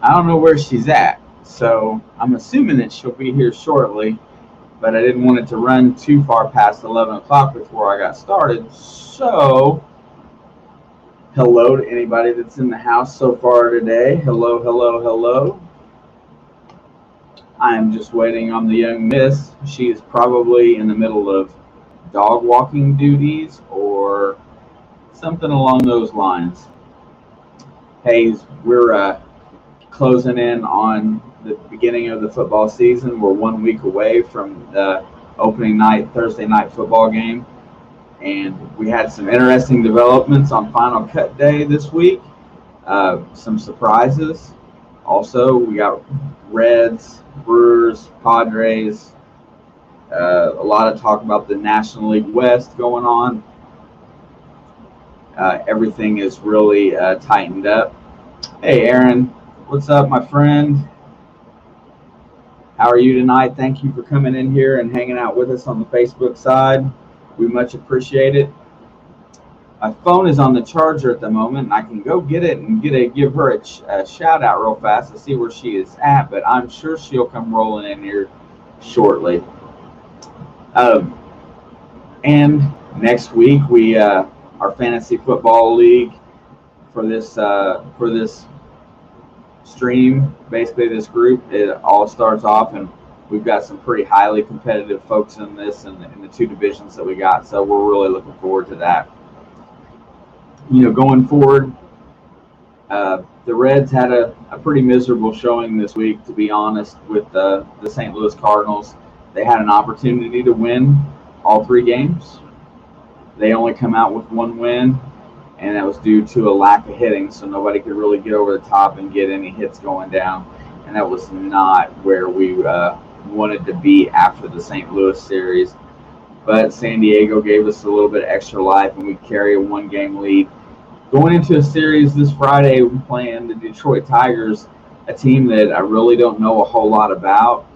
I don't know where she's at, so I'm assuming that she'll be here shortly, but I didn't want it to run too far past 11 o'clock before I got started. So, hello to anybody that's in the house so far today. Hello, hello, hello. I am just waiting on the young miss. She is probably in the middle of dog walking duties or something along those lines. Hey, we're closing in on the beginning of the football season. We're 1 week away from the opening night, Thursday night football game. And we had some interesting developments on Final Cut Day this week. Some surprises. Also, we got Reds, Brewers, Padres. A lot of talk about the National League West going on. Everything is really tightened up. Hey, Aaron, what's up, my friend? How are you tonight? Thank you for coming in here and hanging out with us on the Facebook side. We much appreciate it. My phone is on the charger at the moment, and I can go get it and give her a shout out real fast to see where she is at, but I'm sure she'll come rolling in here shortly. And next week we our fantasy football league for this stream, basically this group, it all starts off, and we've got some pretty highly competitive folks in this and in the two divisions that we got, so we're really looking forward to that. You know, going forward, the Reds had a pretty miserable showing this week, to be honest, with the St. Louis Cardinals. They had an opportunity to win all 3 games. They only come out with 1 win, and that was due to a lack of hitting, so nobody could really get over the top and get any hits going down. And that was not where we wanted to be after the St. Louis series. But San Diego gave us a little bit of extra life, and we carry a 1-game lead. Going into a series this Friday, we're playing the Detroit Tigers, a team that I really don't know a whole lot about.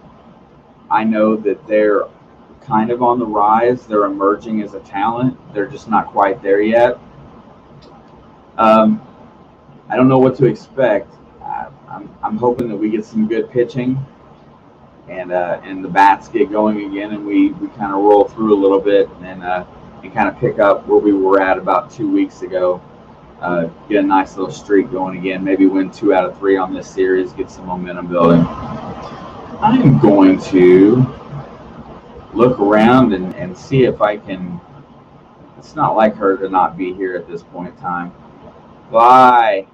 I know that they're kind of on the rise. They're emerging as a talent. They're just not quite there yet. I don't know what to expect. I'm hoping that we get some good pitching, and the bats get going again, and we kind of roll through a little bit and kind of pick up where we were at about 2 weeks ago. Get a nice little streak going again. Maybe win 2 out of 3 on this series. Get some momentum building. I'm going to look around and see if I can. It's not like her to not be here at this point in time. Bye,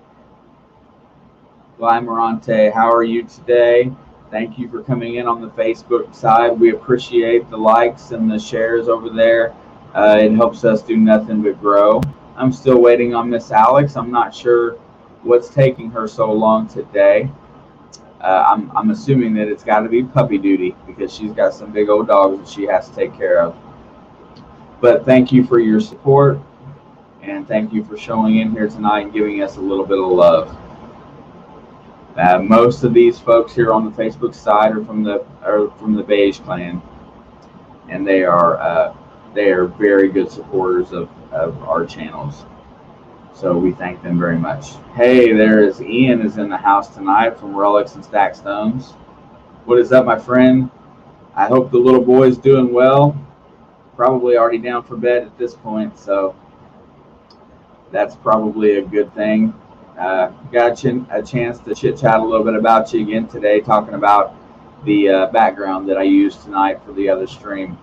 Morante. How are you today? Thank you for coming in on the Facebook side. We appreciate the likes and the shares over there. It helps us do nothing but grow. I'm still waiting on Miss Alex. I'm not sure what's taking her so long today. I'm assuming that it's got to be puppy duty because she's got some big old dogs that she has to take care of. But thank you for your support, and thank you for showing in here tonight and giving us a little bit of love. Most of these folks here on the Facebook side are from the Beige clan, and they are very good supporters of our channels. So we thank them very much. Hey, Ian is in the house tonight from Relics and Stack Stones. What is up, my friend? I hope the little boy's doing well. Probably already down for bed at this point, so that's probably a good thing. Got a chance to chit-chat a little bit about you again today, talking about the background that I used tonight for the other stream.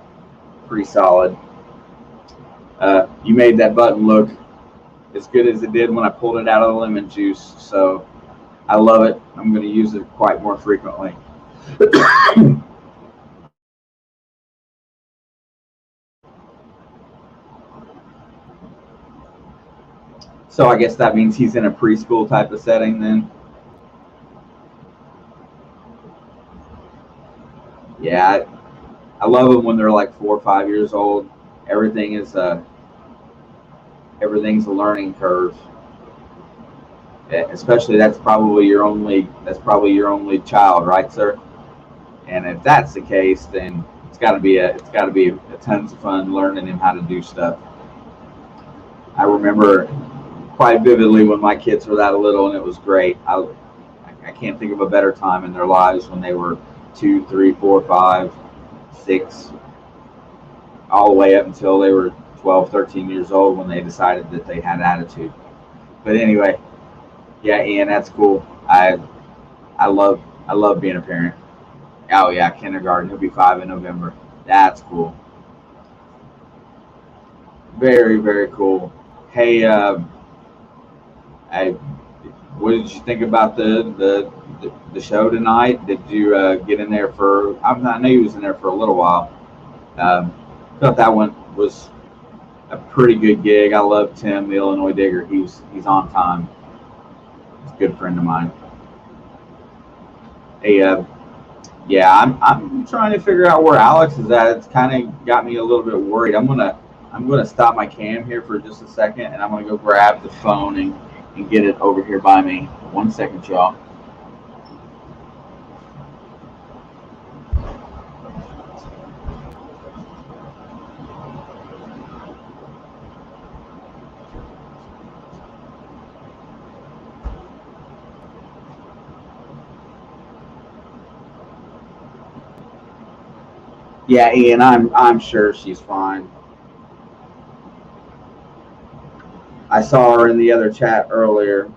Pretty solid. You made that button look as good as it did when I pulled it out of the lemon juice, so I love it. I'm going to use it quite more frequently. So I guess that means he's in a preschool type of setting then. Yeah, I love them when they're like 4 or 5 years old. Everything's a learning curve. Especially that's probably your only child, right, sir? And if that's the case, then it's got to be a tons of fun learning him how to do stuff. I remember quite vividly when my kids were that little, and it was great. I can't think of a better time in their lives when they were 2, 3, 4, 5, 6, all the way up until they were 12, 13 years old when they decided that they had attitude. But anyway, yeah, Ian, that's cool. I love being a parent. Oh yeah, kindergarten. He'll be 5 in November. That's cool. Very, very cool. Hey, I what did you think about the show tonight? Did you get in there for? I know you was in there for a little while. Thought that one was a pretty good gig. I love Tim, the Illinois Digger. He's on time. He's a good friend of mine. Hey, yeah, I'm trying to figure out where Alex is at. It's kind of got me a little bit worried. I'm gonna stop my cam here for just a second, and I'm gonna go grab the phone and get it over here by me. 1 second, y'all. Yeah, Ian, I'm sure she's fine. I saw her in the other chat earlier.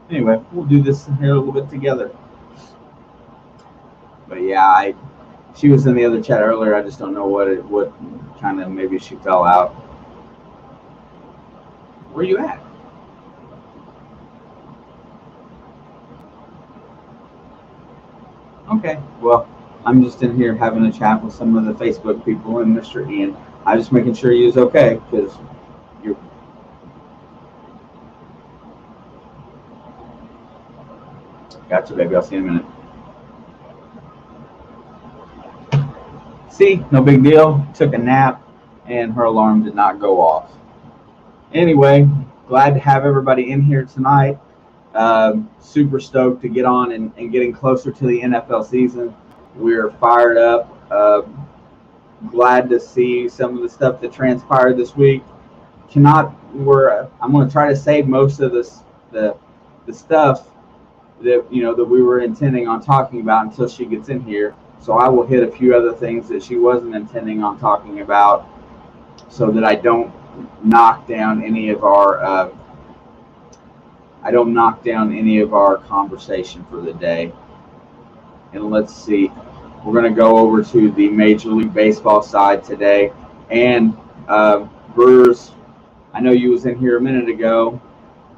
Anyway, we'll do this here a little bit together. But yeah, she was in the other chat earlier. I just don't know what kind of, maybe she fell out. Where you at? Okay, well, I'm just in here having a chat with some of the Facebook people and Mr. Ian. I'm just making sure he's okay because you're. Gotcha, baby. I'll see you in a minute. See, no big deal. Took a nap and her alarm did not go off. Anyway, glad to have everybody in here tonight. Super stoked to get on and getting closer to the NFL season. We're fired up. Glad to see some of the stuff that transpired this week. I'm going to try to save most of the stuff that that we were intending on talking about until she gets in here. So I will hit a few other things that she wasn't intending on talking about, so that I don't knock down any of our conversation for the day. And let's see, we're going to go over to the Major League Baseball side today. And Brewers, I know you was in here a minute ago,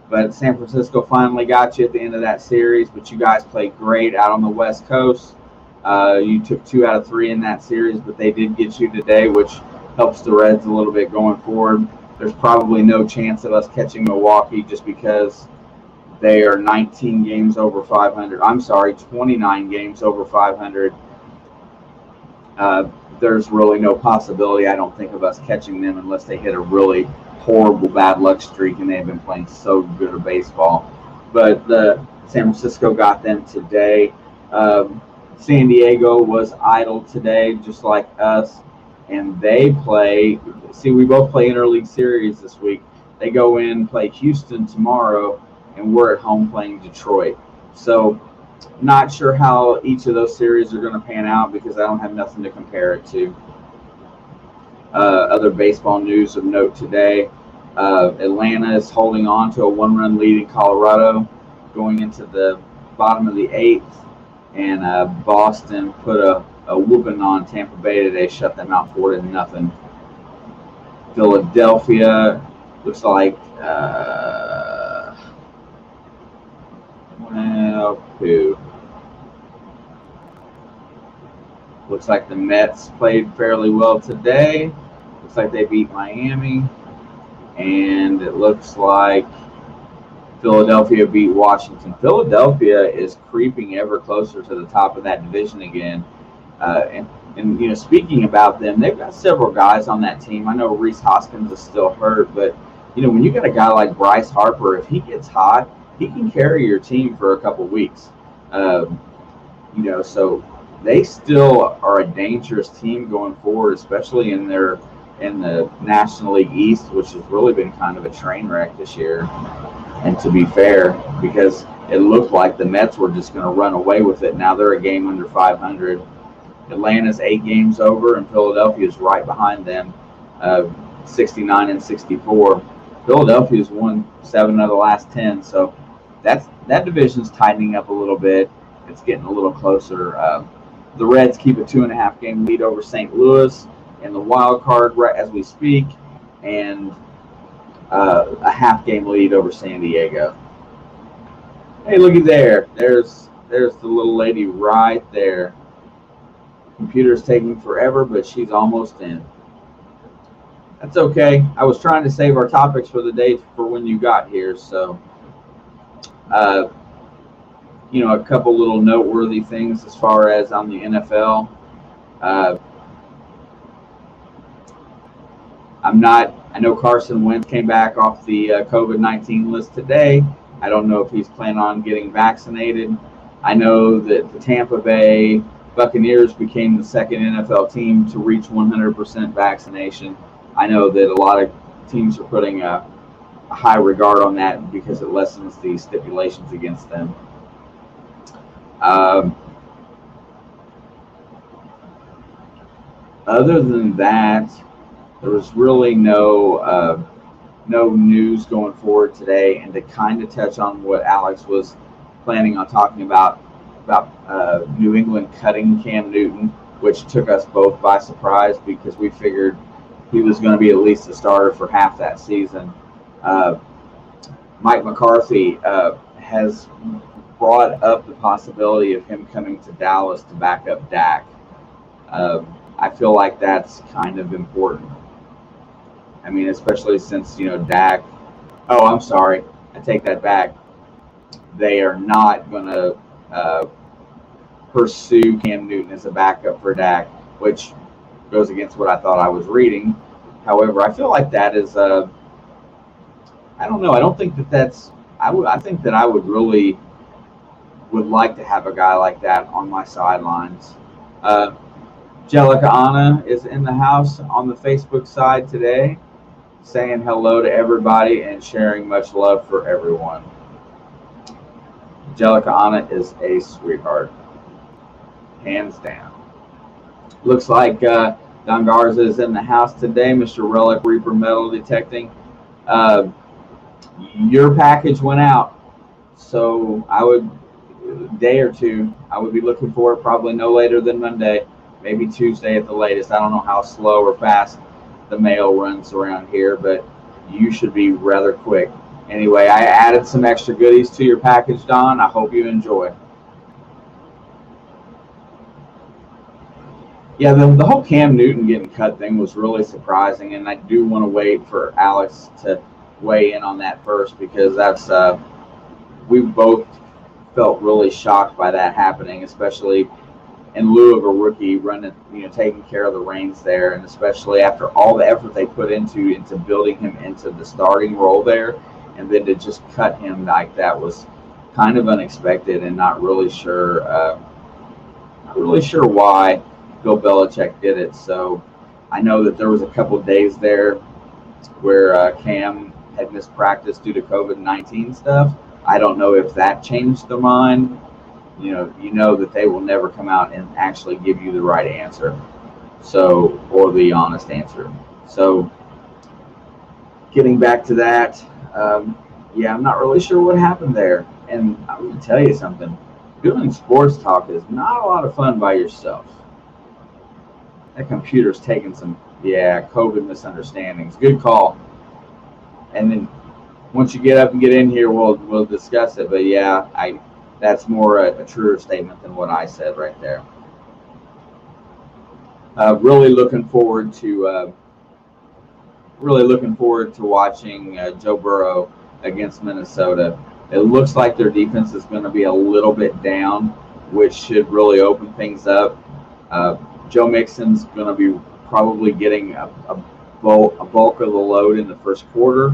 but San Francisco finally got you at the end of that series. But you guys played great out on the West Coast. You took 2 out of 3 in that series, but they did get you today, which helps the Reds a little bit going forward. There's probably no chance of us catching Milwaukee just because they are 19 games over 500. I'm sorry, 29 games over 500. There's really no possibility, I don't think, of us catching them unless they hit a really horrible bad luck streak, and they've been playing so good of baseball. But San Francisco got them today. San Diego was idle today, just like us, and they play. See, we both play interleague series this week. They go in, play Houston tomorrow, and we're at home playing Detroit. So not sure how each of those series are going to pan out because I don't have nothing to compare it to. Other baseball news of note today, Atlanta is holding on to a 1-run lead in Colorado going into the bottom of the 8th, and Boston put a whooping on Tampa Bay today, shut them out 4-0. Philadelphia looks like looks like the Mets played fairly well today. Looks like they beat Miami, and it looks like Philadelphia beat Washington. Philadelphia is creeping ever closer to the top of that division again. And speaking about them, they've got several guys on that team. I know Reese Hoskins is still hurt, but when you got a guy like Bryce Harper, if he gets hot, he can carry your team for a couple weeks. So they still are a dangerous team going forward, especially in their in the National League East, which has really been kind of a train wreck this year. And to be fair, because it looked like the Mets were just going to run away with it. Now they're a game under 500. Atlanta's 8 games over, and Philadelphia's right behind them, 69 and 64. Philadelphia's won 7 of the last 10, so that division's tightening up a little bit. It's getting a little closer. The Reds keep a 2.5 game lead over St. Louis in the wild card right as we speak, and a half game lead over San Diego. Hey, looky there. There's the little lady right there. Computer's taking forever, but she's almost in. That's okay. I was trying to save our topics for the day for when you got here, so a couple little noteworthy things as far as on the NFL. I know Carson Wentz came back off the COVID-19 list today. I don't know if he's planning on getting vaccinated. I know that the Tampa Bay Buccaneers became the second NFL team to reach 100% vaccination. I know that a lot of teams are putting a high regard on that because it lessens the stipulations against them. Other than that, there was really no news going forward today. And to kind of touch on what Alex was planning on talking about New England cutting Cam Newton, which took us both by surprise because we figured he was going to be at least a starter for half that season. Mike McCarthy has brought up the possibility of him coming to Dallas to back up Dak. I feel like that's kind of important. I mean, especially since, Dak. Oh, I'm sorry. I take that back. They are not going to pursue Cam Newton as a backup for Dak, which goes against what I thought I was reading. However, I feel like that is I don't know. I don't think that's. I think that I would like to have a guy like that on my sidelines. Jellica Anna is in the house on the Facebook side today, saying hello to everybody and sharing much love for everyone. Jellica Anna is a sweetheart, hands down. Looks like Don Garza is in the house today. Mr. Relic Reaper Metal Detecting. Your package went out, so I would, a day or two, I would be looking for it probably no later than Monday, maybe Tuesday at the latest. I don't know how slow or fast the mail runs around here, but you should be rather quick. Anyway, I added some extra goodies to your package, Don. I hope you enjoy. Yeah, the whole Cam Newton getting cut thing was really surprising, and I do want to wait for Alex to weigh in on that first because that's we both felt really shocked by that happening, especially in lieu of a rookie running, taking care of the reins there, and especially after all the effort they put into building him into the starting role there, and then to just cut him like that was kind of unexpected, and not really sure why Bill Belichick did it. So I know that there was a couple of days there where Cam had missed practice due to COVID-19 stuff. I don't know if that changed their mind. You know that they will never come out and actually give you the right answer, or the honest answer. So getting back to that, I'm not really sure what happened there. And I will tell you something, doing sports talk is not a lot of fun by yourself. That computer's taking some, COVID misunderstandings. Good call. And then once you get up and get in here, we'll discuss it. But that's more a truer statement than what I said right there. Really looking forward to watching Joe Burrow against Minnesota. It looks like their defense is going to be a little bit down, which should really open things up. Joe Mixon's going to be probably getting a bulk of the load in the first quarter.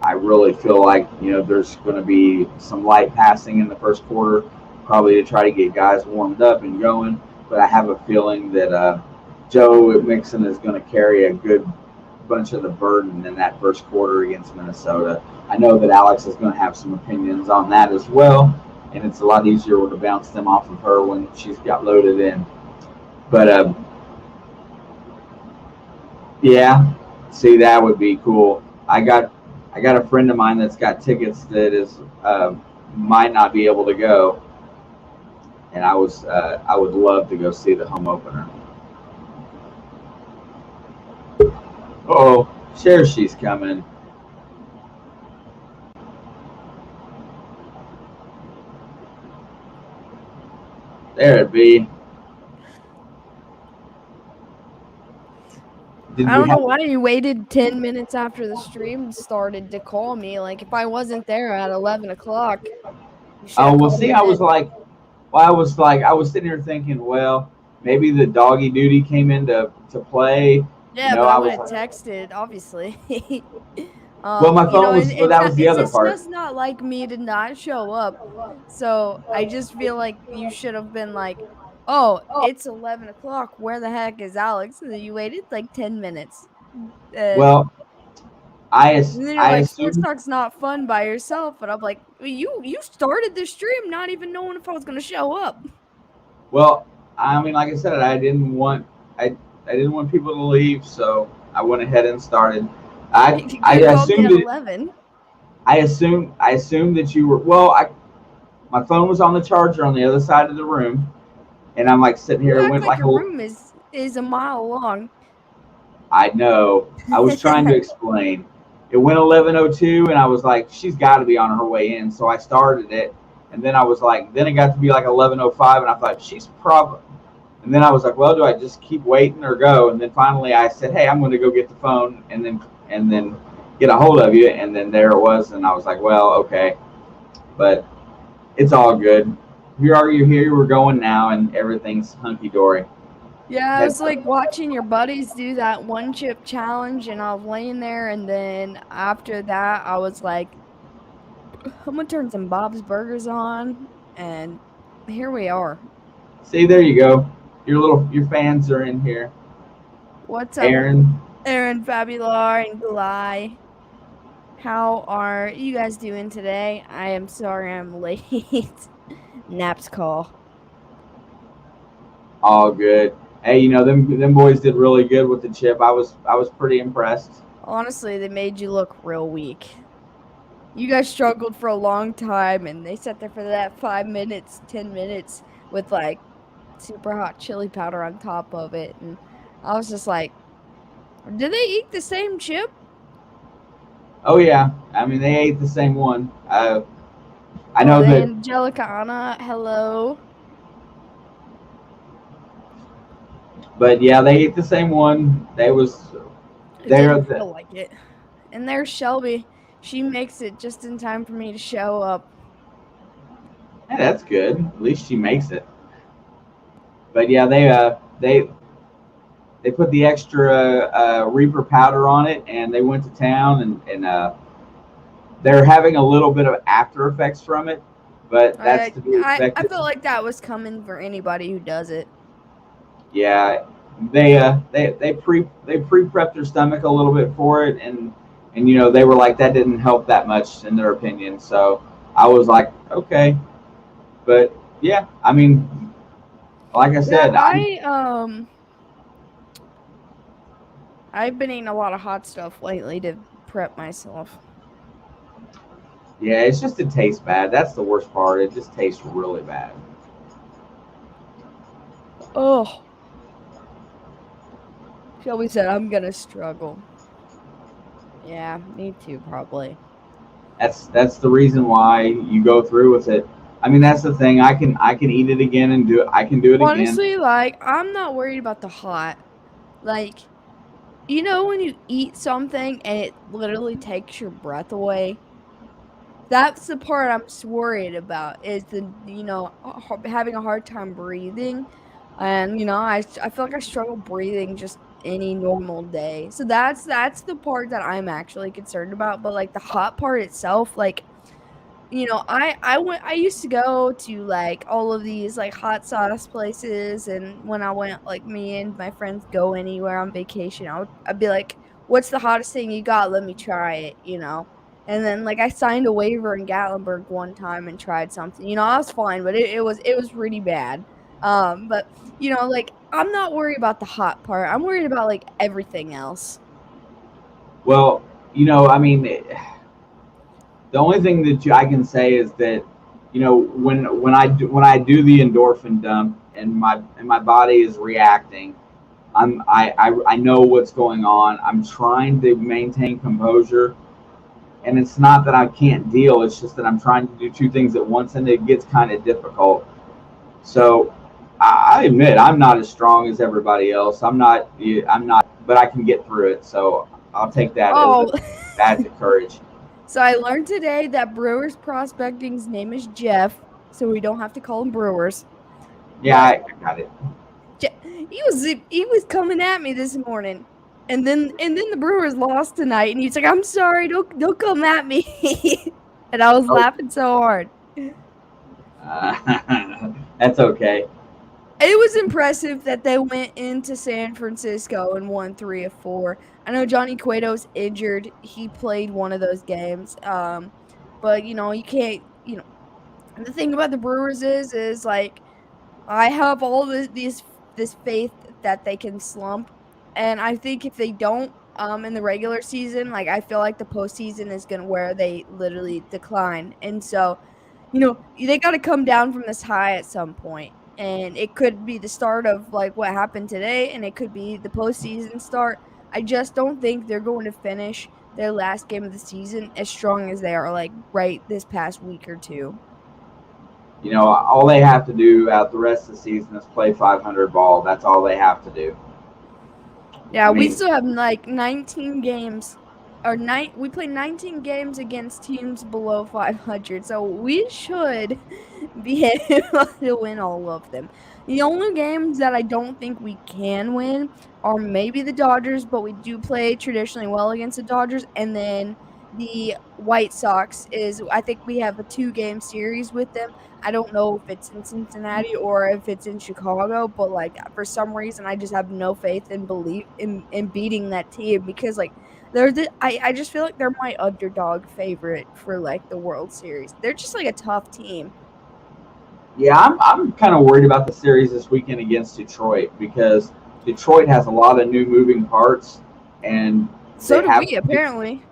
I really feel like there's going to be some light passing in the first quarter, probably to try to get guys warmed up and going. But I have a feeling that Joe Mixon is going to carry a good bunch of the burden in that first quarter against Minnesota. I know that Alex is going to have some opinions on that as well, and it's a lot easier to bounce them off of her when she's got loaded in. But yeah, see, that would be cool. I got a friend of mine that's got tickets that is might not be able to go, and I would love to go see the home opener. Oh, sure, she's coming. There it be. I don't know why you waited 10 minutes after the stream started to call me. Like, if I wasn't there at 11 o'clock, you should Oh, have well, called see, me I was then. like, I was sitting here thinking, well, maybe the doggy duty came in to play. Yeah, but I I would was have like, texted, obviously. well, my phone was, well, that was the It's other just part. does not like me to not show up. So I just feel like you should have been like, oh, it's 11 o'clock. Where the heck is Alex? And then you waited like 10 minutes. Well, And then you're I like, sports assumed, talk's not fun by yourself. And I'm like, well, you started the stream not even knowing if I was gonna show up. well, I mean, like I said, I didn't want people to leave, so I went ahead and started. You I could have called me assumed at it. 11. I assumed that you were. My phone was on the charger on the other side of the room, and I'm like sitting You here. It act went like like your a. room is a mile long. I know. I was trying to explain. It went 11:02, and I was like, she's got to be on her way in. So I started it, and then I was like, then it got to be like 11:05, and I thought she's probably. And then I was like, well, do I just keep waiting or go? And then finally, I said, hey, I'm going to go get the phone, and then get a hold of you. And then there it was, and I was like, well, okay, but it's all good. Here are you here? We're going now, and everything's hunky dory. Yeah, I was like watching your buddies do that one chip challenge, and I was laying there, and then after that, I was like, I'm gonna turn some Bob's Burgers on, and here we are. See, there you go. Your fans are in here. What's up, Aaron, Aaron, Fabular, and Gly? How are you guys doing today? I am sorry I'm late. Naps call. all good. Hey, them boys did really good with the chip. I was pretty impressed. Honestly, they made you look real weak. You guys struggled for a long time, and they sat there for that 5 minutes, 10 minutes with like super hot chili powder on top of it, and I was just like, "Did they eat the same chip?" Oh yeah, I mean they ate the same one. I Oh, know the that. Angelica Anna, hello. But yeah, they ate the same one. It They're didn't the, feel like it. And there's Shelby. She makes it just in time for me to show up. hey, that's good. At least she makes it. But yeah, they put the extra Reaper powder on it, and they went to town, and they're having a little bit of after effects from it, but that's to be I expected. felt like that was coming for anybody who does it. Yeah, they pre prepped their stomach a little bit for it, and they were like that didn't help that much in their opinion. So I was like, okay, but yeah, I mean, like I Yeah, said, I've been eating a lot of hot stuff lately to prep myself. yeah, it's just it tastes bad. That's the worst part. It just tastes really bad. Oh, Shelby said I'm gonna struggle. Yeah, me too, probably. That's the reason why you go through with it. I mean, that's the thing. I can eat it again and do it. I can do it again. Honestly, like, I'm not worried about the hot. Like, you know when you eat something and it literally takes your breath away? That's the part I'm worried about is having a hard time breathing. And, I feel like I struggle breathing just any normal day. So that's the part that I'm actually concerned about. But, like, the hot part itself, like, I used to go to, like, all of these, like, hot sauce places, and when I went like, me and my friends go anywhere on vacation, I'd be like, "What's the hottest thing you got? Let me try it," you know? And then, like, I signed a waiver in Gatlinburg one time and tried something, I was fine, but it was really bad. But, like, I'm not worried about the hot part, I'm worried about, like, everything else. Well, I mean, the only thing that I can say is that, when I do the endorphin dump and my body is reacting, I know what's going on. I'm trying to maintain composure, and it's not that I can't deal. It's just that I'm trying to do two things at once, and it gets kind of difficult. So I admit I'm not as strong as everybody else. I'm not, but I can get through it. So I'll take that as Oh. a badge of courage. So I learned today that Brewers prospecting's name is Jeff, so we don't have to call him Brewers. Yeah, But I got it. he was coming at me this morning, and then the Brewers lost tonight, and he's like, "I'm sorry, don't come at me," and I was Oh, laughing so hard. that's okay. It was impressive that they went into San Francisco and won 3 of 4. I know Johnny Cueto's injured; he played one of those games. But you can't. The thing about the Brewers is like I have all this faith that they can slump, and I think if they don't, in the regular season, like I feel like the postseason is gonna where they literally decline, and so, they got to come down from this high at some point, and it could be the start of like what happened today, and it could be the postseason start. I just don't think they're going to finish their last game of the season as strong as they are like right this past week or two. All they have to do out the rest of the season is play 500 ball. That's all they have to do. Yeah, I we mean, still have like 19 games or we played 19 games against teams below 500. So we should be able to win all of them. The only games that I don't think we can win are maybe the Dodgers, but we do play traditionally well against the Dodgers, and then the White Sox is I think we have a 2-game series with them. I don't know if it's in Cincinnati or if it's in Chicago, but like for some reason I just have no faith and belief in beating that team because like I just feel like they're my underdog favorite for like the World Series. They're just like a tough team. yeah, I'm kind of worried about the series this weekend against Detroit because Detroit has a lot of new moving parts, and they So do have we apparently.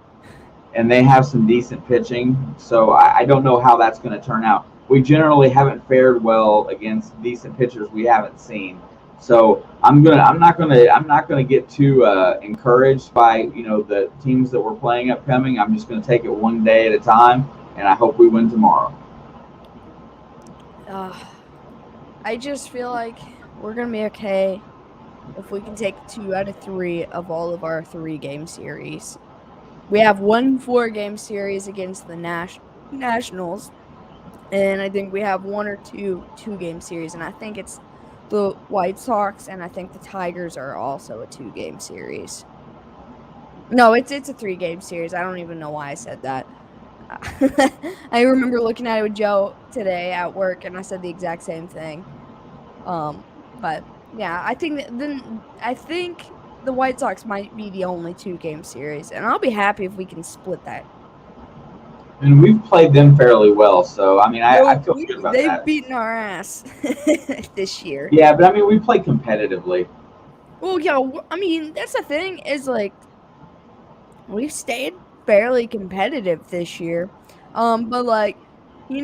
they have some decent pitching. So I don't know how that's going to turn out. We generally haven't fared well against decent pitchers we haven't seen. So I'm not gonna get too encouraged by the teams that we're playing upcoming. I'm just gonna take it one day at a time, and I hope we win tomorrow. Uh, I just feel like we're gonna be okay if we can take 2 out of 3 of all of our 3-game series. We have one 4-game series against the Nationals, and I think we have one or two-game series, and I think it's the White Sox, and I think the Tigers are also a 2-game series. No, it's a 3-game series. I don't even know why I said that. I remember looking at it with Joe today at work, and I said the exact same thing. But yeah, I think the White Sox might be the only 2-game series, and I'll be happy if we can split that. And we've played them fairly well, so I mean, I No, feel good about they've that. beaten our ass this year. Yeah, but I mean, we play competitively. Well, yeah, I mean, that's the thing is like we've stayed fairly competitive this year. But like, when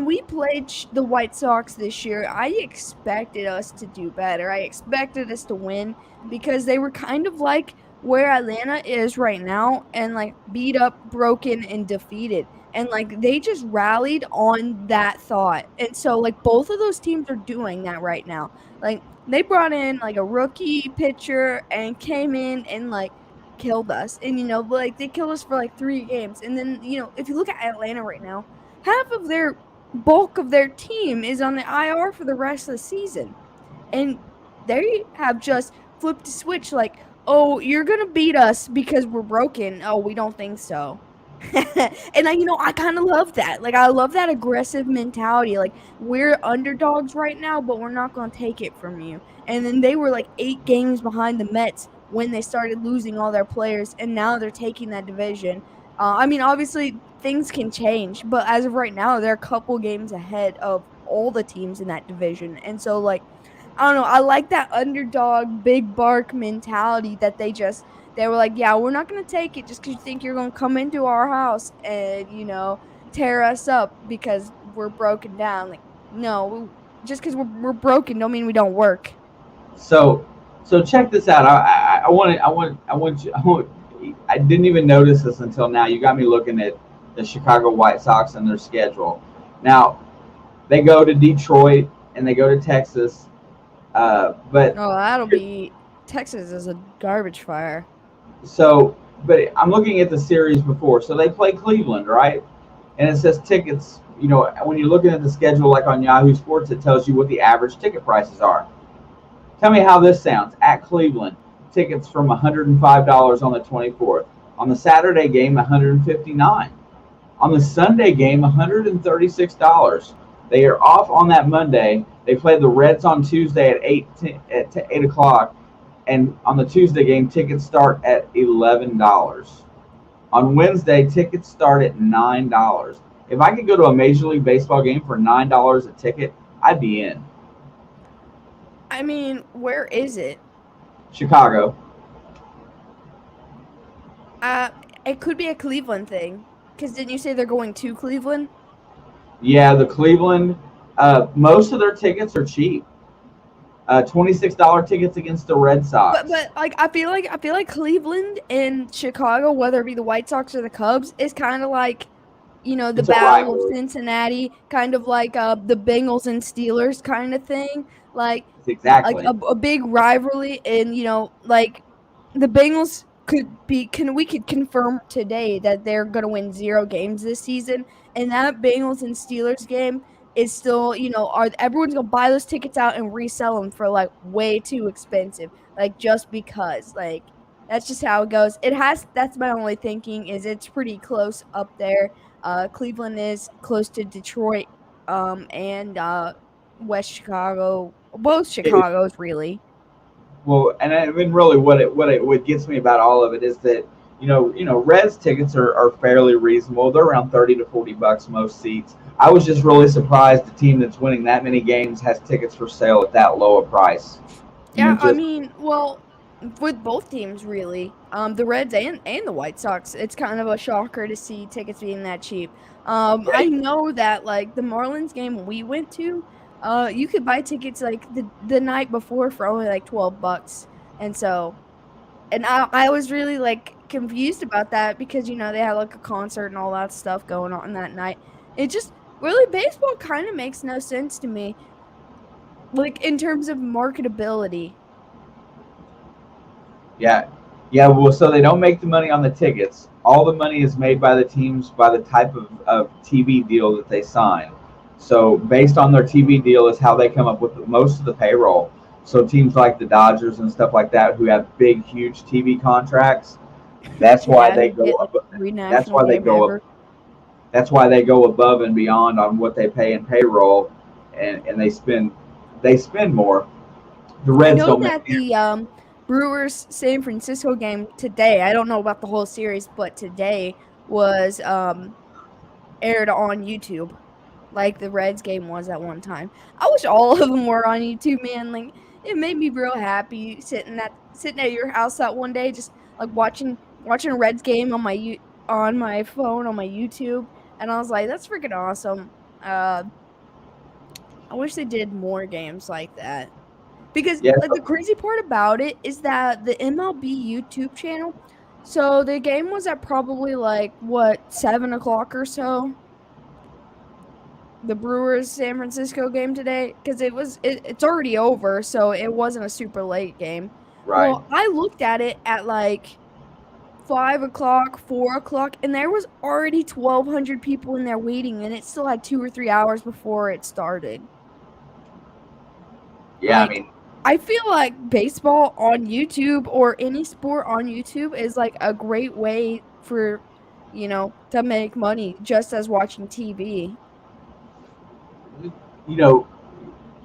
we played the White Sox this year, I expected us to do better. I expected us to win because they were kind of like where Atlanta is right now and like beat up, broken, and defeated. And like they just rallied on that thought. And so like both of those teams are doing that right now. Like they brought in like a rookie pitcher and came in and like killed us. And like they killed us for like 3 games. And then, if you look at Atlanta right now, half of their bulk of their team is on the IR for the rest of the season. And they have just flipped a switch like, "Oh, you're going to beat us because we're broken." Oh, we don't think so. And I kind of love that. Like, I love that aggressive mentality. Like, we're underdogs right now, but we're not going to take it from you. And then they were like 8 games behind the Mets when they started losing all their players, and now they're taking that division. I mean, obviously things can change, but as of right now, they're a couple games ahead of all the teams in that division. And so, like, I don't know. I like that underdog, big bark mentality that they were like, yeah, we're not going to take it just because you think you're going to come into our house and, tear us up because we're broken down. Like, no, just because we're broken don't mean we don't work. So, so check this out. I want you. I didn't even notice this until now. You got me looking at the Chicago White Sox and their schedule. Now, they go to Detroit and they go to Texas. But Oh, that'll be Texas is a garbage fire. so, but I'm looking at the series before. So they play Cleveland, right? And it says tickets. When you're looking at the schedule, like on Yahoo Sports, it tells you what the average ticket prices are. Tell me how this sounds. At Cleveland, tickets from $105 on the 24th. On the Saturday game, $159. On the Sunday game, $136. They are off on that Monday. They play the Reds on Tuesday at 8 o'clock. And on the Tuesday game, tickets start at $11. On Wednesday, tickets start at $9. If I could go to a Major League Baseball game for $9 a ticket, I'd be in. I mean, where is it? Chicago. Uh, it could be a Cleveland thing. Because didn't you say they're going to Cleveland? Yeah, the Cleveland. Most of their tickets are cheap. $26 tickets against the Red Sox. But like I feel like Cleveland and Chicago, whether it be the White Sox or the Cubs, is kind of like the It's a Battle of rivalry. Cincinnati, kind of like the Bengals and Steelers kind of thing. Like Exactly. a big rivalry, and like the Bengals we could confirm today that they're gonna win 0 games this season, and that Bengals and Steelers game is still are everyone's gonna buy those tickets out and resell them for like way too expensive, like just because that's just how it goes. That's my only thinking is it's pretty close up there. Cleveland is close to Detroit, and West Chicago, both It, Chicago's really. well, and I mean, really, what gets me about all of it is that Reds tickets are fairly reasonable. They're around $30 to $40 most seats. I was just really surprised the team that's winning that many games has tickets for sale at that low a price. Yeah, I Just mean, well, with both teams really, the Reds and the White Sox, it's kind of a shocker to see tickets being that cheap. I know that like the Marlins game we went to, you could buy tickets like the night before for only like $12, and so and I was really like confused about that because they had like a concert and all that stuff going on that night. It just really baseball kind of makes no sense to me, like in terms of marketability. Yeah. Yeah, well, so they don't make the money on the tickets. All the money is made by the teams by the type of TV deal that they sign. So based on their TV deal is how they come up with most of the payroll. So teams like the Dodgers and stuff like that who have big, huge TV contracts, that's why Yeah, they who go get like up. every That's national why they game go up. ever. That's why they go above and beyond on what they pay in payroll, and they spend more. The I Reds know don't make that the Brewers San Francisco game today, I don't know about the whole series, but today was aired on YouTube, like the Reds game was at one time. I wish all of them were on YouTube, man. Like it made me real happy sitting at your house that one day, just like watching a Reds game on on my phone on my YouTube, and I was like, that's freaking awesome. Uh, I wish they did more games like that. Because, yeah. like, the crazy part about it is that the MLB YouTube channel, so the game was at probably, like, what, 7 o'clock or so? The Brewers San Francisco game today? Because it's already over, so it wasn't a super late game. Right. Well, I looked at it at, like, 5 o'clock, 4 o'clock, and there was already 1,200 people in there waiting, and it still had 2 or 3 hours before it started. Yeah, I Like, mean, I feel like baseball on YouTube or any sport on YouTube is like a great way for to make money just as watching TV. You know,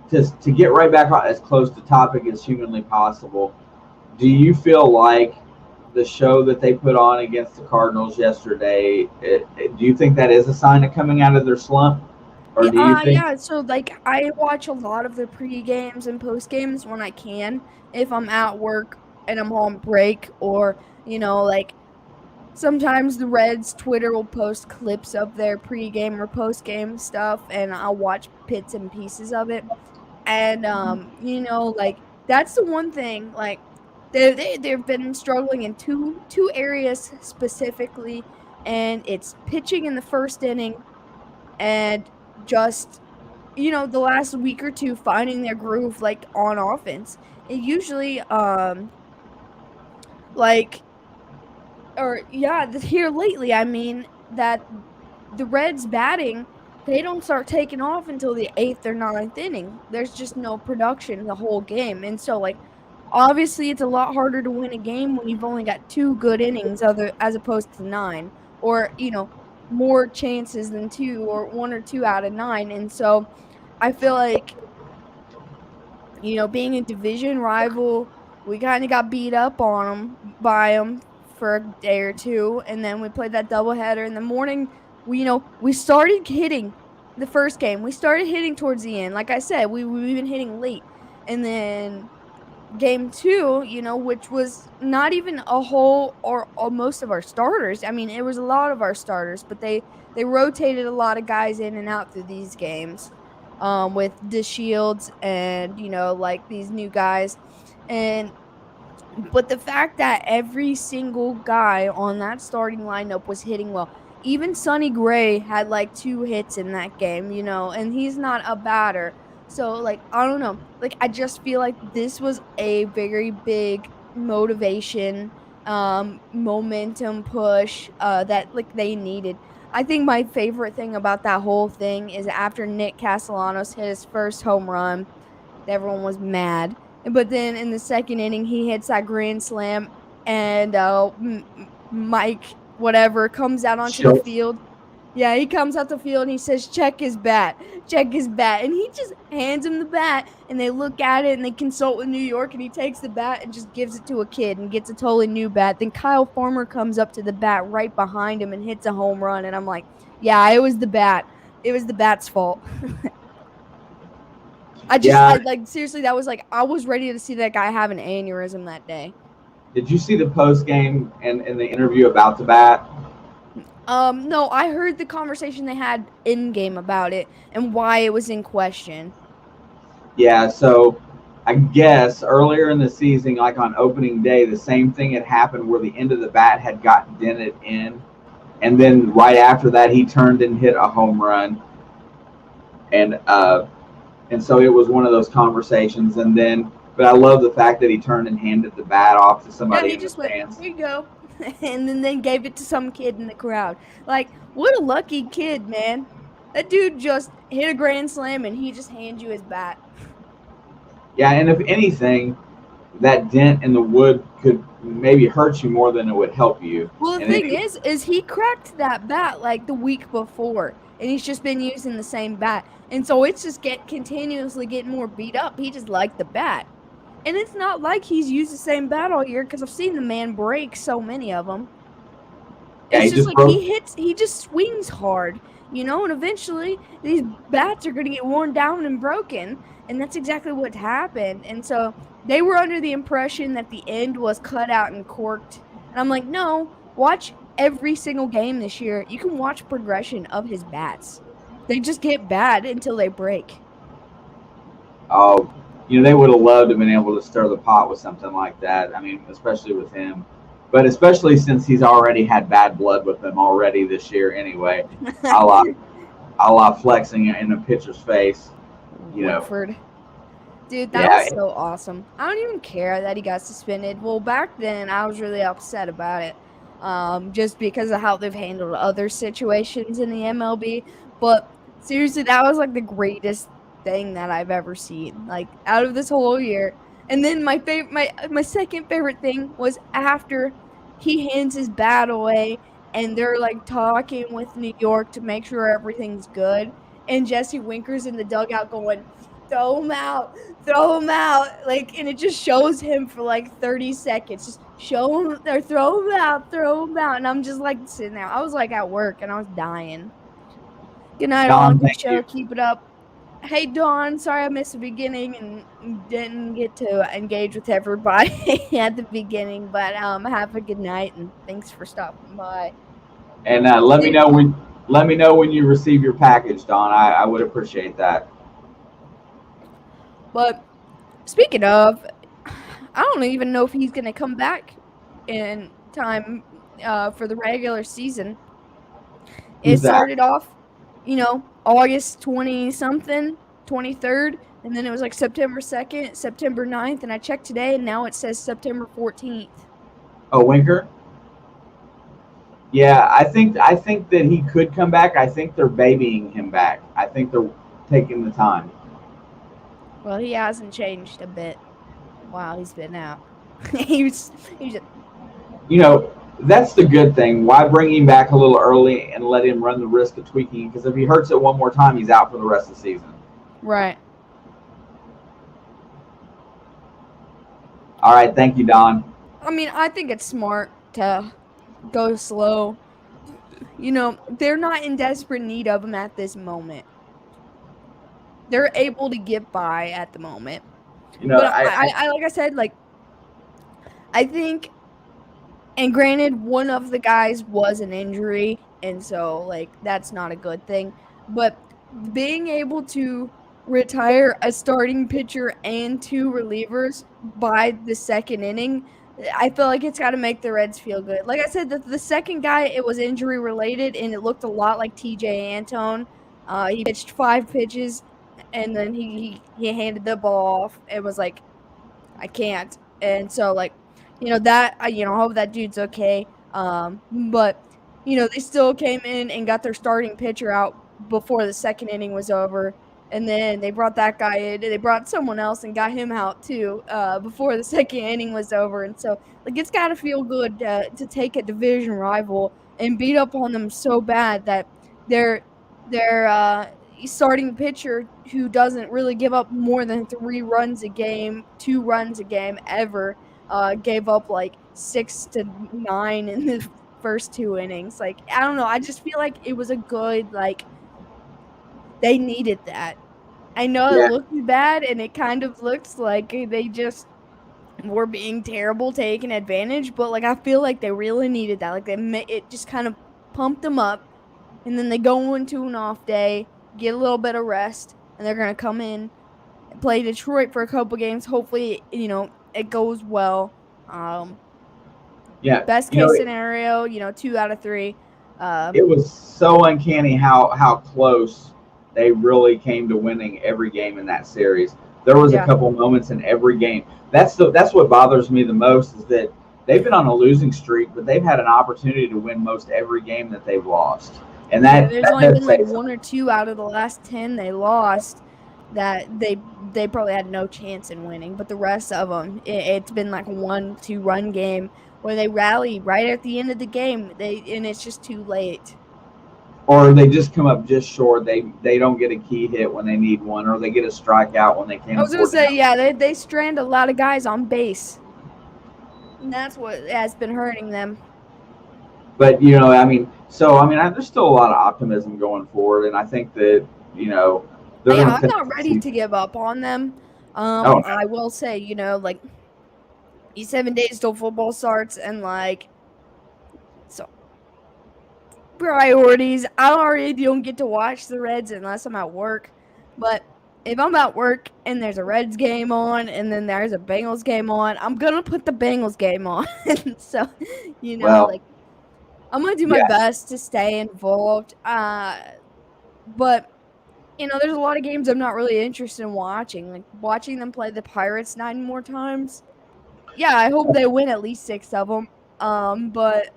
to get right back on as close to topic as humanly possible, do you feel like the show that they put on against the Cardinals yesterday, do you think that is a sign of coming out of their slump? Or Yeah, do you think, yeah, so, like, I watch a lot of the pre-games and post-games when I can, if I'm at work and I'm on break or, like, sometimes the Reds Twitter will post clips of their pre-game or post-game stuff, and I'll watch bits and pieces of it, and, like, that's the one thing, like, they've been struggling in two areas specifically, and it's pitching in the first inning and just the last week or two finding their groove, like, on offense. It usually, like or yeah, here lately, I mean, that the Reds batting, they don't start taking off until the 8th or ninth inning. There's just no production the whole game, and so, like, obviously, it's a lot harder to win a game when you've only got 2 good innings other as opposed to 9 or, more chances than 2 or 1 or 2 out of 9, and so I feel like being a division rival, we kind of got beat up on them by them for a day or two, and then we played that doubleheader in the morning. We started hitting the first game. We started hitting towards the end. Like I said, we've been hitting late, and then game two, which was not even a whole or most of our starters. I mean, it was a lot of our starters, but they rotated a lot of guys in and out through these games, with DeShields and like these new guys, and but the fact that every single guy on that starting lineup was hitting well. Even Sonny Gray had like 2 hits in that game, and he's not a batter. So, like, I don't know. Like, I just feel like this was a very big motivation, momentum push, that like they needed. I think my favorite thing about that whole thing is after Nick Castellanos hit his first home run, everyone was mad. But then in the second inning, he hits that grand slam, and Mike, whatever, comes out onto the Schultz? field. Yeah, he comes out the field and he says, "Check his bat, check his bat," and he just hands him the bat. And they look at it and they consult with New York, and he takes the bat and just gives it to a kid and gets a totally new bat. Then Kyle Farmer comes up to the bat right behind him and hits a home run, and I'm like, "Yeah, it was the bat. It was the bat's fault." Yeah. I like seriously, that was like I was ready to see that guy have an aneurysm that day. Did you see the post game and the interview about the bat? No, I heard the conversation they had in game about it and why it was in question. Yeah, so I guess earlier in the season, like on opening day, the same thing had happened where the end of the bat had gotten dented in, and then right after that, he turned and hit a home run, and so it was one of those conversations. And then, but I love the fact that he turned and handed the bat off to Yeah, somebody he in the just went, stands. "Here you go," and then they gave it to some kid in the crowd. Like, what a lucky kid, man! That dude just hit a grand slam and he just hands you his bat. Yeah, and if anything, that dent in the wood could maybe hurt you more than it would help you. Well, the And thing it, is he cracked that bat like the week before, and he's just been using the same bat, and so it's just continuously getting more beat up. He just liked the bat, and it's not like he's used the same bat all year because I've seen the man break so many of them. yeah, It's he just just like broke. he just swings hard, and eventually these bats are gonna get worn down and broken, and that's exactly what happened. And so they were under the impression that the end was cut out and corked. And I'm like, no, watch every single game this year. You can watch progression of his bats. They just get bad until they break. Oh, they would have loved to have been able to stir the pot with something like that. I mean, especially with him, but especially since he's already had bad blood with him already this year anyway, a la flexing in a pitcher's face. You know, Woodford. Dude, that yeah, was so awesome. I don't even care that he got suspended. Well, back then I was really upset about it. Just because of how they've handled other situations in the MLB. But seriously, that was like the greatest thing that I've ever seen. Like out of this whole year. And then my second favorite thing was after he hands his bat away and they're like talking with New York to make sure everything's good. And Jesse Winker's in the dugout going, throw him out, throw him out. Like, and it just shows him for like 30 seconds. Just show him or throw him out, throw him out. And I'm just like sitting there. I was like at work and I was dying. Good night, all. Don, Good thank show. you. Keep it up. Hey, Dawn. Sorry I missed the beginning and didn't get to engage with everybody at the beginning. But have a good night and thanks for stopping by. And let me know when you receive your package, Don. I would appreciate that. But speaking of, I don't even know if he's going to come back in time for the regular season. It Who's that? started off, August 20 something, 23rd, and then it was like September 2nd, September 9th, and I checked today and now it says September 14th. Oh, Winker. Yeah, I think that he could come back. I think they're babying him back. I think they're taking the time. Well, he hasn't changed a bit while he's been out. he was just, That's the good thing. Why bring him back a little early and let him run the risk of tweaking? Because if he hurts it one more time, he's out for the rest of the season. right. All right, thank you, Don. I mean, I think it's smart to go slow. They're not in desperate need of him at this moment. They're able to get by at the moment. But I like I said, like, I think, and granted, one of the guys was an injury, and so, like, that's not a good thing. But being able to retire a starting pitcher and two relievers by the second inning, I feel like it's got to make the Reds feel good. Like I said, the second guy, it was injury related, and it looked a lot like TJ Antone. He pitched 5 pitches, and then he handed the ball off. It was like, I can't. And so, like, that, I hope that dude's okay. But, they still came in and got their starting pitcher out before the second inning was over. And then they brought that guy in. They brought someone else and got him out too before the second inning was over. And so, like, it's got to feel good to take a division rival and beat up on them so bad that their starting pitcher, who doesn't really give up more than 3 runs a game, 2 runs a game ever, gave up like 6 to 9 in the first 2 innings. Like, I don't know. I just feel like it was a good, like, they needed that. I know Yeah. it looked bad, and it kind of looks like they just were being terrible, taking advantage, but, like, I feel like they really needed that. Like, it just kind of pumped them up, and then they go into an off day, get a little bit of rest, and they're going to come in and play Detroit for a couple games. Hopefully, it goes well. Yeah. Best case scenario, 2 out of 3. It was so uncanny how close they really came to winning every game in that series. There was a couple moments in every game. That's what bothers me the most, is that they've been on a losing streak, but they've had an opportunity to win most every game that they've lost. And there's only been like 1 or 2 out of the last 10 they lost that they probably had no chance in winning. But the rest of them, it's been like a 1-2 run game where they rally right at the end of the game, and it's just too late. Or they just come up just short. They don't get a key hit when they need one, or they get a strikeout when they can't. I was gonna say, they strand a lot of guys on base, and that's what has been hurting them. But there's still a lot of optimism going forward, and I think that I'm not ready to give up on them. I will say, like, these 7 days till football starts, and like, so priorities. I already don't get to watch the Reds unless I'm at work, but if I'm at work and there's a Reds game on and then there's a Bengals game on, I'm gonna put the Bengals game on. So, like, I'm gonna do my best to stay involved. But there's a lot of games I'm not really interested in watching. Like, watching them play the Pirates 9 more times. Yeah, I hope they win at least 6 of them. But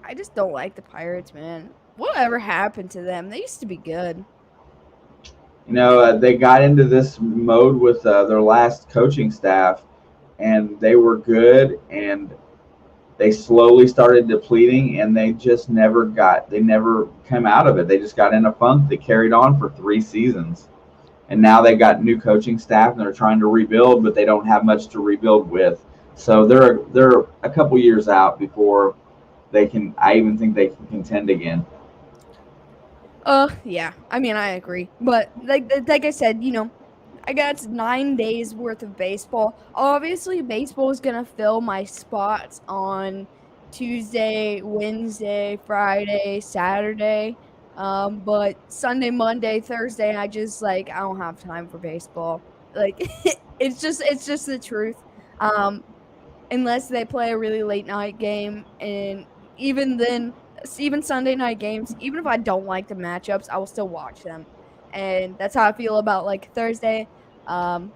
I just don't like the Pirates, man. Whatever happened to them? They used to be good. They got into this mode with their last coaching staff, and they were good. And they slowly started depleting, and they never came out of it. They just got in a funk that carried on for 3 seasons. And now they've got new coaching staff and they're trying to rebuild, but they don't have much to rebuild with. So they're a couple years out before they can. I even think they can contend again. Yeah. I mean, I agree. But like I said, I got 9 days worth of baseball. Obviously, baseball is gonna fill my spots on Tuesday, Wednesday, Friday, Saturday. But Sunday, Monday, Thursday, I just I don't have time for baseball. Like it's just the truth. Um, unless they play a really late night game, and even then, even Sunday night games, even if I don't like the matchups, I will still watch them. And that's how I feel about Thursday. Um,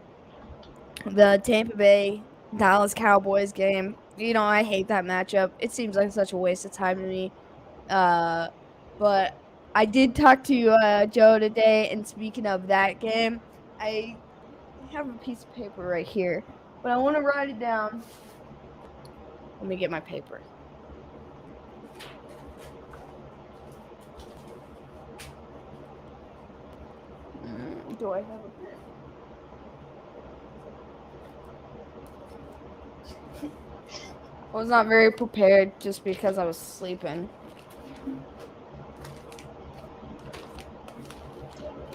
the Tampa Bay Dallas Cowboys game. I hate that matchup. It seems like such a waste of time to me. Uh, but I did talk to Joe today, and speaking of that game, I have a piece of paper right here, but I want to write it down. Let me get my paper. Do I have a pen? I was not very prepared just because I was sleeping.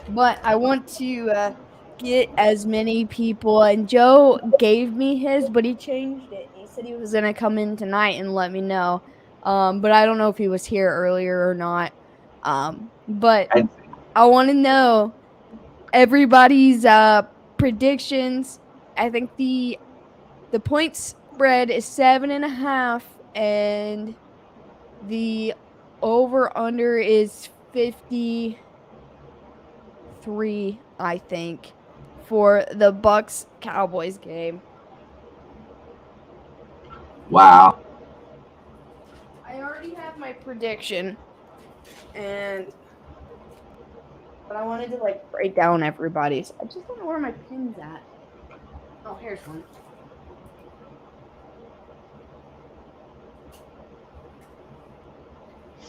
But I want to get as many people. And Joe gave me his, but he changed it. He said he was going to come in tonight and let me know. But I don't know if he was here earlier or not. But I want to know everybody's predictions. I think the point spread is 7.5, and the over under is 53, I think, for the Bucks Cowboys game. Wow. I already have my prediction, but I wanted to write down everybody's. I just don't know where my pin's at. Oh, here's one.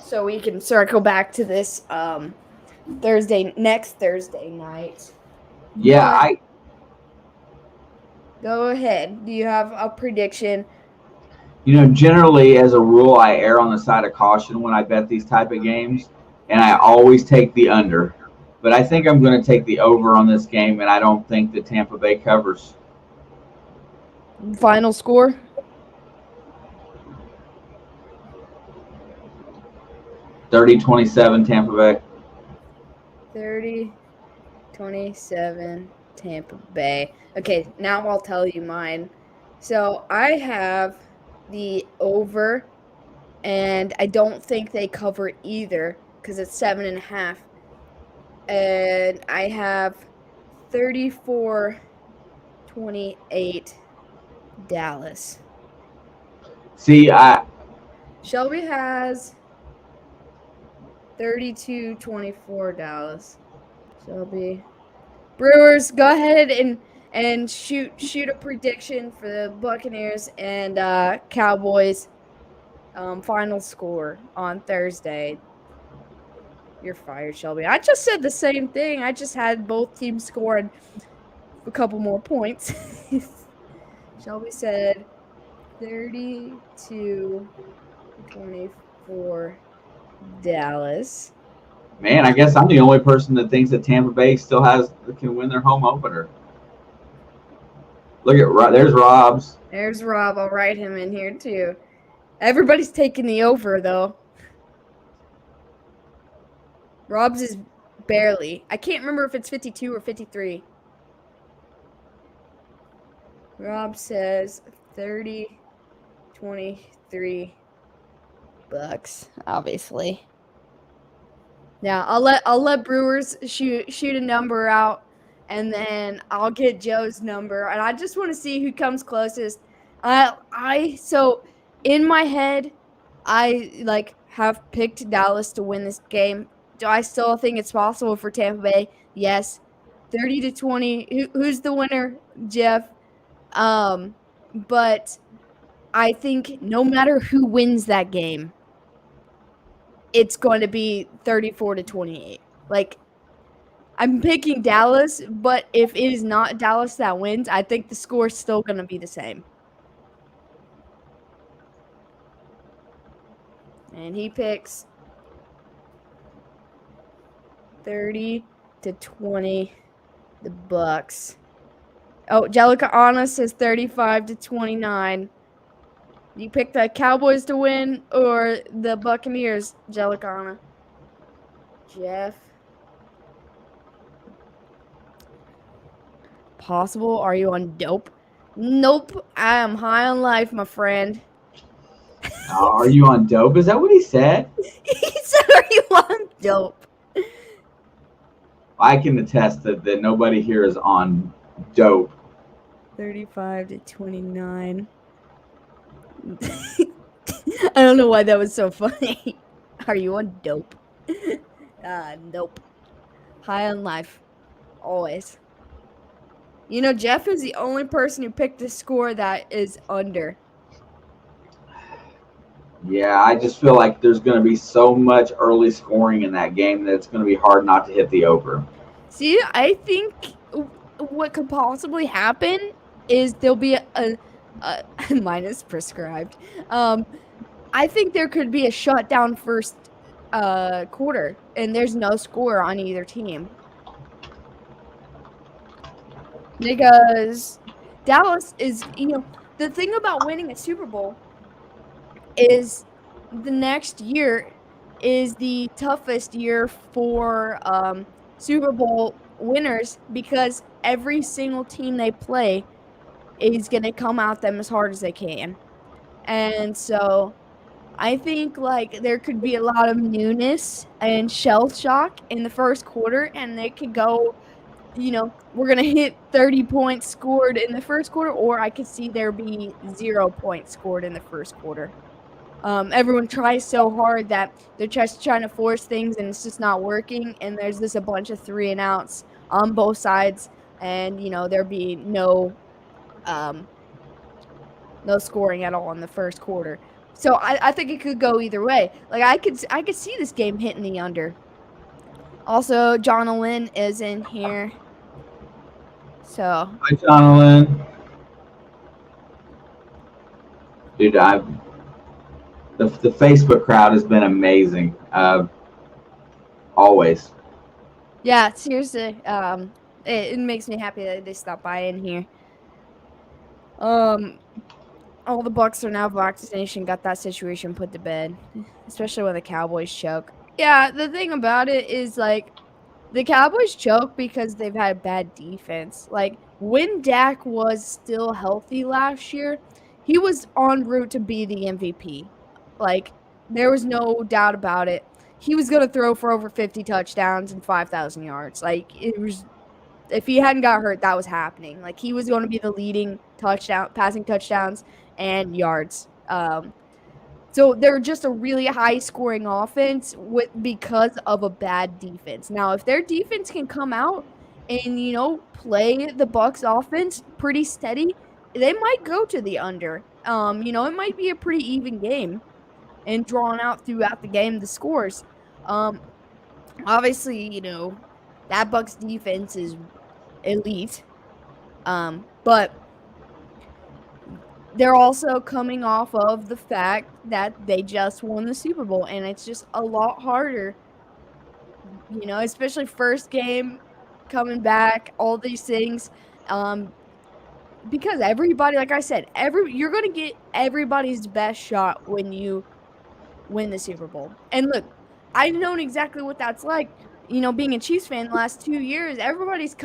So we can circle back to this next Thursday night. Yeah, Go ahead. Do you have a prediction? Generally as a rule, I err on the side of caution when I bet these type of games, and I always take the under. But I think I'm going to take the over on this game, and I don't think that Tampa Bay covers. Final score? 30-27 Tampa Bay. 30-27 Tampa Bay. Okay, now I'll tell you mine. So I have the over, and I don't think they cover either because it's 7.5. And I have 34-28 Dallas. See, Shelby has 32-24 Dallas. Shelby. Brewers, go ahead and shoot a prediction for the Buccaneers and Cowboys final score on Thursday. You're fired, Shelby. I just said the same thing. I just had both teams scoring a couple more points. Shelby said 32-24 Dallas. Man, I guess I'm the only person that thinks that Tampa Bay still can win their home opener. Look at there's Rob's. There's Rob. I'll write him in here too. Everybody's taking the over though. Rob's is barely. I can't remember if it's 52 or 53. Rob says 30-23 Bucks, obviously. Now I'll let Brewers shoot a number out, and then I'll get Joe's number, and I just want to see who comes closest. So in my head, I have picked Dallas to win this game. Do I still think it's possible for Tampa Bay? Yes. 30-20. Who's the winner, Jeff? But I think no matter who wins that game, it's going to be 34-28. Like, I'm picking Dallas, but if it is not Dallas that wins, I think the score is still going to be the same. And he picks 30-20, the Bucks. Oh, Jellica Anna says 35-29. You pick the Cowboys to win or the Buccaneers, Jellica Anna? Jeff. Possible? Are you on dope? Nope. I am high on life, my friend. Are you on dope? Is that what he said? He said, are you on dope? I can attest that nobody here is on dope. 35-29. I don't know why that was so funny. Are you on dope? Nope. High on life. Always. You know, Jeff is the only person who picked a score that is under. Yeah, I just feel like there's going to be so much early scoring in that game that it's going to be hard not to hit the over. See, I think what could possibly happen is there'll be a minus prescribed. I think there could be a shutdown first quarter, and there's no score on either team. Because Dallas is, the thing about winning a Super Bowl is the next year is the toughest year for Super Bowl winners because every single team they play is going to come at them as hard as they can. And so I think like there could be a lot of newness and shell shock in the first quarter, and they could go, we're going to hit 30 points scored in the first quarter, or I could see there be 0 points scored in the first quarter. Everyone tries so hard that they're just trying to force things and it's just not working. And there's just a bunch of 3 and outs on both sides. And, there'll be no scoring at all in the first quarter. So I think it could go either way. Like I could see this game hitting the under. Also, Jonathan is in here. So Hi, Jonathan. Dude, the Facebook crowd has been amazing. Always. yeah, seriously, it makes me happy that they stopped by in here. All the Bucks are now vaccination, got that situation put to bed, especially when the Cowboys choke. Yeah, the thing about it is like the Cowboys choke because they've had bad defense. Like when Dak was still healthy last year, he was en route to be the MVP. Like there was no doubt about it. He was going to throw for over 50 touchdowns and 5,000 yards. Like it was, if he hadn't got hurt, that was happening. Like he was going to be the leading passing touchdowns and yards. So they're just a really high scoring offense because of a bad defense. Now, if their defense can come out and play the Bucks offense pretty steady, they might go to the under. It might be a pretty even game and drawn out throughout the game the scores. Obviously, that Bucks defense is elite. But they're also coming off of the fact that they just won the Super Bowl, and it's just a lot harder, especially first game coming back, all these things. Because everybody, like I said, you're going to get everybody's best shot when you win the Super Bowl. And look, I've known exactly what that's like. Being a Chiefs fan the last 2 years, everybody's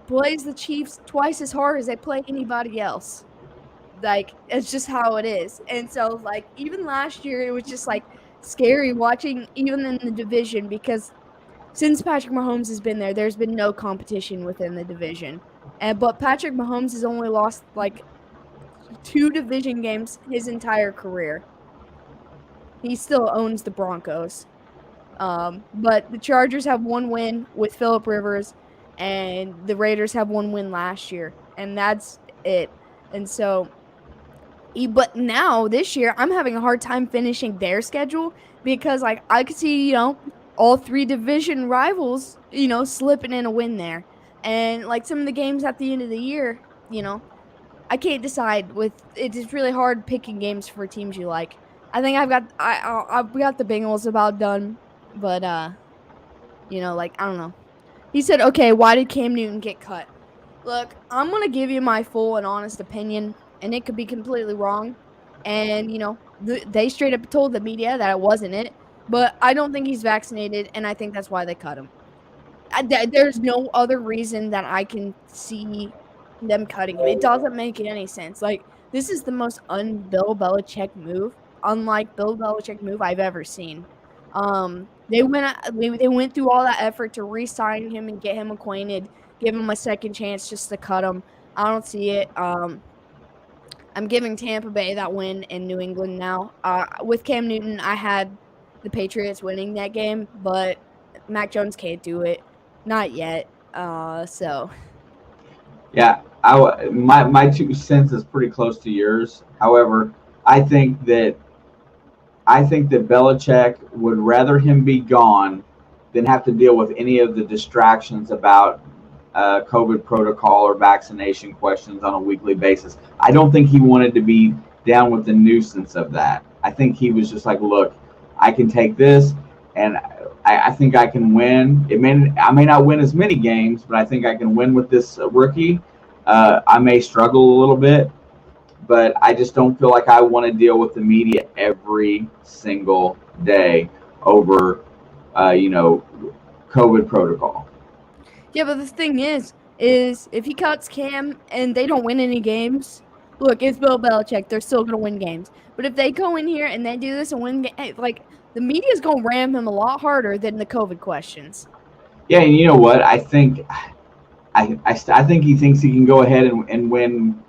plays the Chiefs twice as hard as they play anybody else. Like, it's just how it is. And so, like, even last year, it was just, like, scary watching even in the division because since Patrick Mahomes has been there, there's been no competition within the division. But Patrick Mahomes has only lost, like, 2 division games his entire career. He still owns the Broncos. But the Chargers have 1 win with Phillip Rivers, and the Raiders have 1 win last year. And that's it. And so But now this year, I'm having a hard time finishing their schedule because like I could see, all three division rivals, slipping in a win there. And like some of the games at the end of the year, I can't decide with it is really hard picking games for teams you like. I think I've got the Bengals about done, but like I don't know. He said, "Okay, why did Cam Newton get cut?" Look, I'm gonna give you my full and honest opinion, and it could be completely wrong. And they straight up told the media that it wasn't it, but I don't think he's vaccinated, and I think that's why they cut him. There's no other reason that I can see them cutting him. It doesn't make any sense. Like this is the most un-Bill Belichick move, unlike Bill Belichick move I've ever seen. They went through all that effort to re-sign him and get him acquainted, give him a second chance just to cut him. I don't see it. I'm giving Tampa Bay that win in New England now. With Cam Newton, I had the Patriots winning that game, but Mac Jones can't do it. Not yet. So Yeah, my 2 cents is pretty close to yours. However, I think that Belichick would rather him be gone than have to deal with any of the distractions about COVID protocol or vaccination questions on a weekly basis. I don't think he wanted to be down with the nuisance of that. I think he was just like, look, I can take this, and I think I can win. I may not win as many games, but I think I can win with this rookie. I may struggle a little bit, but I just don't feel like I want to deal with the media every single day over, COVID protocol. yeah, but the thing is if he cuts Cam and they don't win any games, look, it's Bill Belichick. They're still gonna win games. But if they go in here and they do this and win, like the media's gonna ram him a lot harder than the COVID questions. Yeah, and you know what? I think he thinks he can go ahead and win.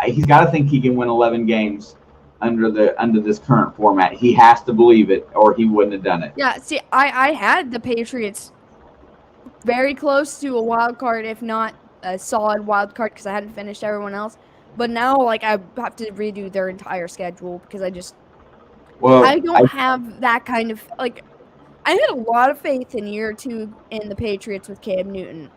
He's got to think he can win 11 games under this current format. He has to believe it, or he wouldn't have done it. Yeah, see, I had the Patriots very close to a wild card, if not a solid wild card, because I hadn't finished everyone else. But now, like, I have to redo their entire schedule because I don't have that kind of like. I had a lot of faith in year 2 in the Patriots with Cam Newton.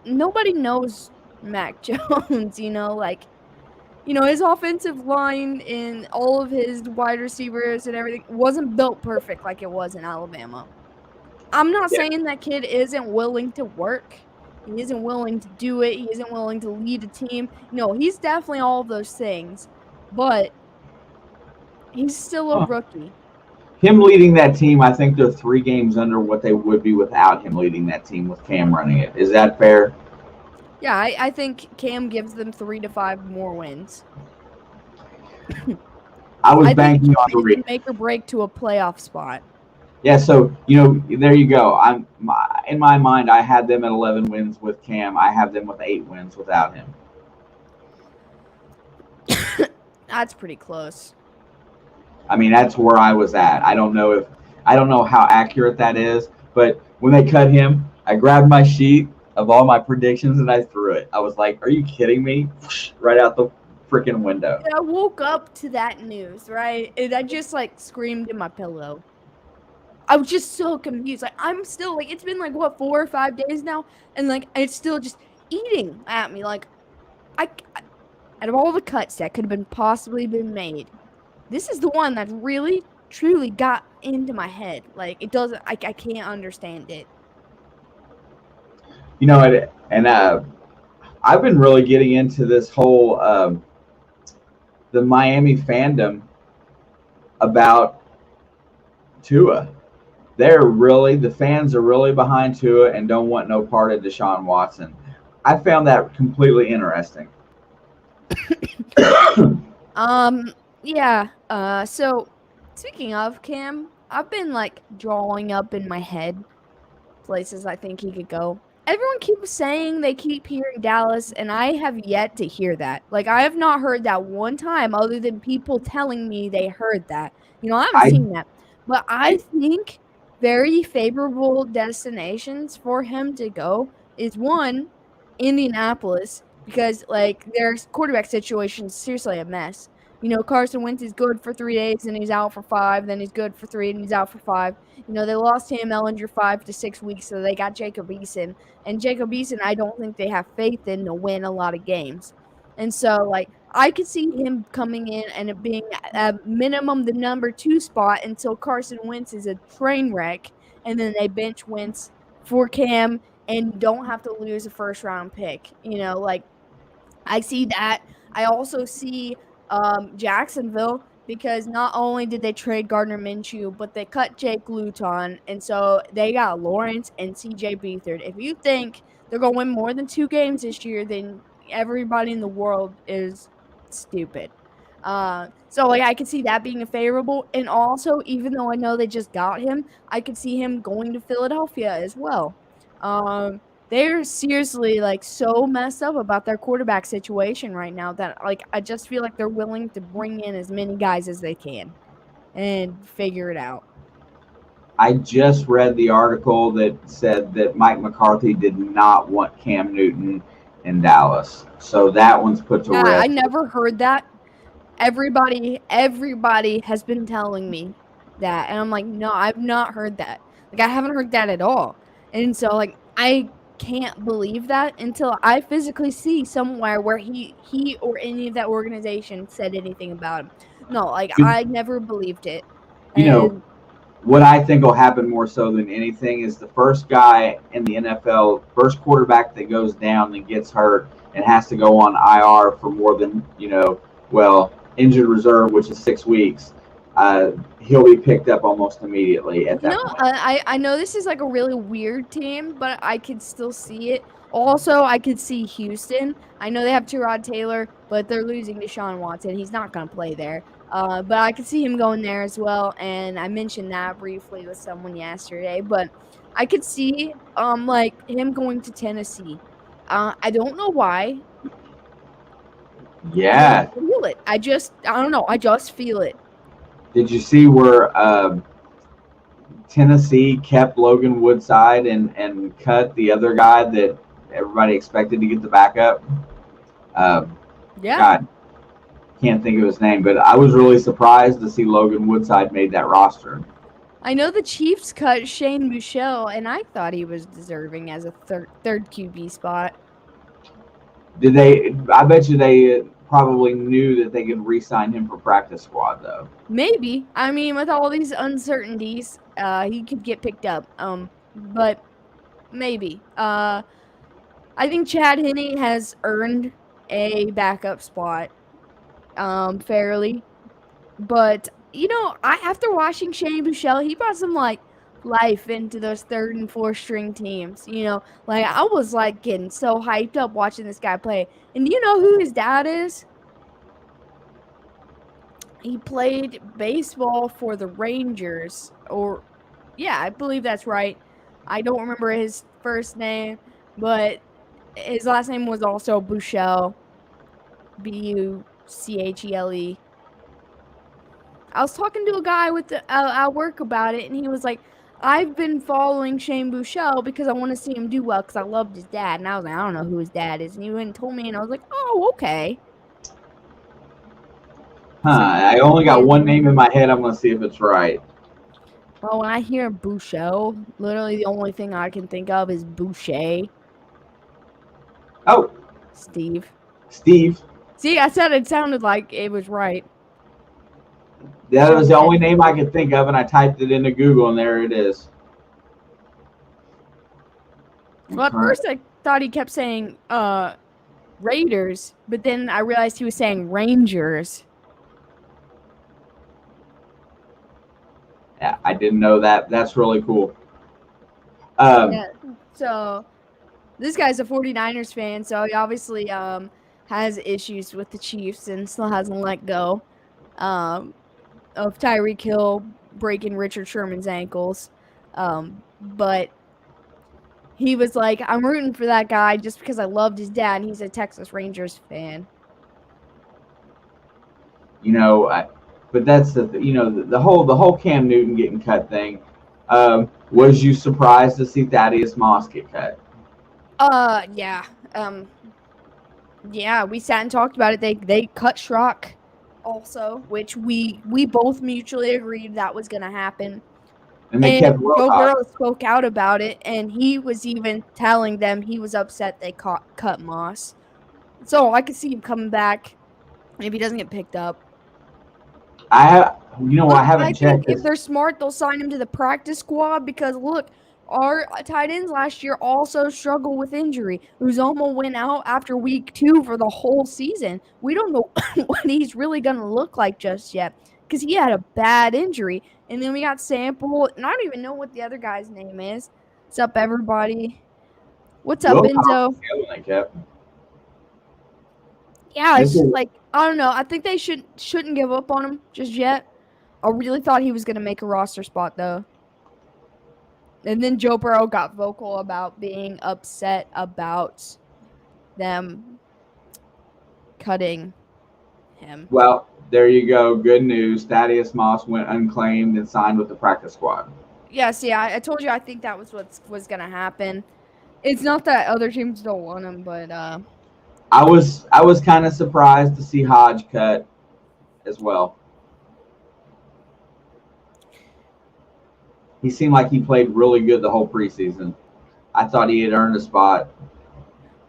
Nobody knows Mac Jones, his offensive line and all of his wide receivers and everything wasn't built perfect like it was in Alabama. I'm not saying that kid isn't willing to work. He isn't willing to do it. He isn't willing to lead a team. No, he's definitely all of those things, but he's still a rookie. Him leading that team, I think they're 3 games under what they would be without him leading that team with Cam running it. Is that fair? Yeah, I think Cam gives them 3 to 5 more wins. I was banking on the make or break to a playoff spot. Yeah, so there you go. In my mind, I had them at 11 wins with Cam. I have them with 8 wins without him. That's pretty close. I mean, that's where I was at. I don't know how accurate that is, but when they cut him, I grabbed my sheet of all my predictions and I threw it. I was like, "Are you kidding me?" Right out the freaking window. I woke up to that news, right? And I just like screamed in my pillow. I was just so confused. Like I'm still like it's been like what 4 or 5 days now, and like it's still just eating at me. Like out of all the cuts that could have been possibly been made, this is the one that really truly got into my head. Like it doesn't. I can't understand it. I've been really getting into this whole the Miami fandom about Tua. The fans are really behind Tua and don't want no part of Deshaun Watson. I found that completely interesting. Yeah. So speaking of Cam, I've been like drawing up in my head places I think he could go. Everyone keeps saying they keep hearing Dallas, and I have yet to hear that. Like I have not heard that one time other than people telling me they heard that. I haven't seen that. But I think very favorable destinations for him to go is 1, Indianapolis, because like their quarterback situation is seriously a mess. Carson Wentz is good for 3 days and he's out for 5. Then he's good for 3 and he's out for 5. They lost Sam Ellinger 5 to 6 weeks, so they got Jacob Eason. And Jacob Eason, I don't think they have faith in to win a lot of games. And so, like, I could see him coming in and it being at minimum the number 2 spot until Carson Wentz is a train wreck, and then they bench Wentz for Cam and don't have to lose a first round pick. Like I see that. I also see Jacksonville, because not only did they trade Gardner Minshew, but they cut Jake Luton, and so they got Lawrence and CJ Beathard. If you think they're going to win more than 2 games this year, then everybody in the world is stupid. So like I could see that being a favorable, and also even though I know they just got him, I could see him going to Philadelphia as well. They're seriously like so messed up about their quarterback situation right now that like I just feel like they're willing to bring in as many guys as they can and figure it out. I just read the article that said that Mike McCarthy did not want Cam Newton in Dallas. So that one's put to Yeah, rest. I never heard that. Everybody has been telling me that, and I'm like, no, I've not heard that. Like I haven't heard that at all. And so like I can't believe that until I physically see somewhere where he or any of that organization said anything about him. No, like I never believed it. You know, And what I think will happen more so than anything is the first guy in the NFL, first quarterback that goes down and gets hurt and has to go on IR for more than, injured reserve, which is 6 weeks, he'll be picked up almost immediately at that point. I know this is like a really weird team, but I could still see it. Also, I could see Houston. I know they have Tyrod Taylor, but they're losing Deshaun Watson. He's not going to play there. But I could see him going there as well. And I mentioned that briefly with someone yesterday. But I could see like him going to Tennessee. I don't know why. Yeah. I feel it. I don't know. I just feel it. Did you see where Tennessee kept Logan Woodside and cut the other guy that everybody expected to get the backup? Yeah. God, can't think of his name, but I was really surprised to see Logan Woodside made that roster. I know the Chiefs cut Shane Buechele, and I thought he was deserving as a third QB spot. Did they? I bet you they probably knew that they could re-sign him for practice squad, though. Maybe. I mean, with all these uncertainties, he could get picked up. But maybe. I think Chad Henne has earned a backup spot, fairly. But after watching Shane Buechele, he brought some like life into those 3rd and 4th string teams. Like I was like getting so hyped up watching this guy play. And do you know who his dad is? He played baseball for the Rangers, yeah, I believe that's right. I don't remember his first name, but his last name was also Buechele, Buchle. I was talking to a guy at work about it, and he was like, I've been following Shane Buechele because I want to see him do well because I loved his dad. And I was like, I don't know who his dad is. And he went and told me, and I was like, oh, okay. I only got one name in my head. I'm going to see if it's right. Well, when I hear Buechele, literally the only thing I can think of is Boucher. Oh. Steve. See, I said it sounded like it was right. That was the only name I could think of, and I typed it into Google, and there it is. Well, at first I thought he kept saying Raiders, but then I realized he was saying Rangers. Yeah, I didn't know that. That's really cool. Yeah, so this guy's a 49ers fan, so he obviously has issues with the Chiefs and still hasn't let go of Tyreek Hill breaking Richard Sherman's ankles. But he was like, I'm rooting for that guy just because I loved his dad, and he's a Texas Rangers fan. But that's the whole Cam Newton getting cut thing. Was you surprised to see Thaddeus Moss get cut? Yeah. Yeah, we sat and talked about it. They cut Schrock also, which we both mutually agreed that was going to happen. And they kept And Joe Wilcox. Burrow spoke out about it, and he was even telling them he was upset they cut Moss. So I could see him coming back if he doesn't get picked up. I Look, haven't I think checked if this. they're smart, they'll sign him to the practice squad because look, our tight ends last year also struggled with injury. Uzoma went out after week 2 for the whole season. We don't know what he's really going to look like just yet because he had a bad injury. And then we got Sample, and I don't even know what the other guy's name is. What's up, everybody? What's up, Wilcox Enzo? is the other one they kept. Yeah, This it's just is like I don't know. I think they shouldn't give up on him just yet. I really thought he was going to make a roster spot though. And then Joe Burrow got vocal about being upset about them cutting him. well. There you go. Good news. Thaddeus Moss went unclaimed and signed with the practice squad. Yeah, see, I told you I think that was what was gonna happen. It's not that other teams don't want him, but I was kind of surprised to see Hodge cut as well. He seemed like he played really good the whole preseason. I thought he had earned a spot.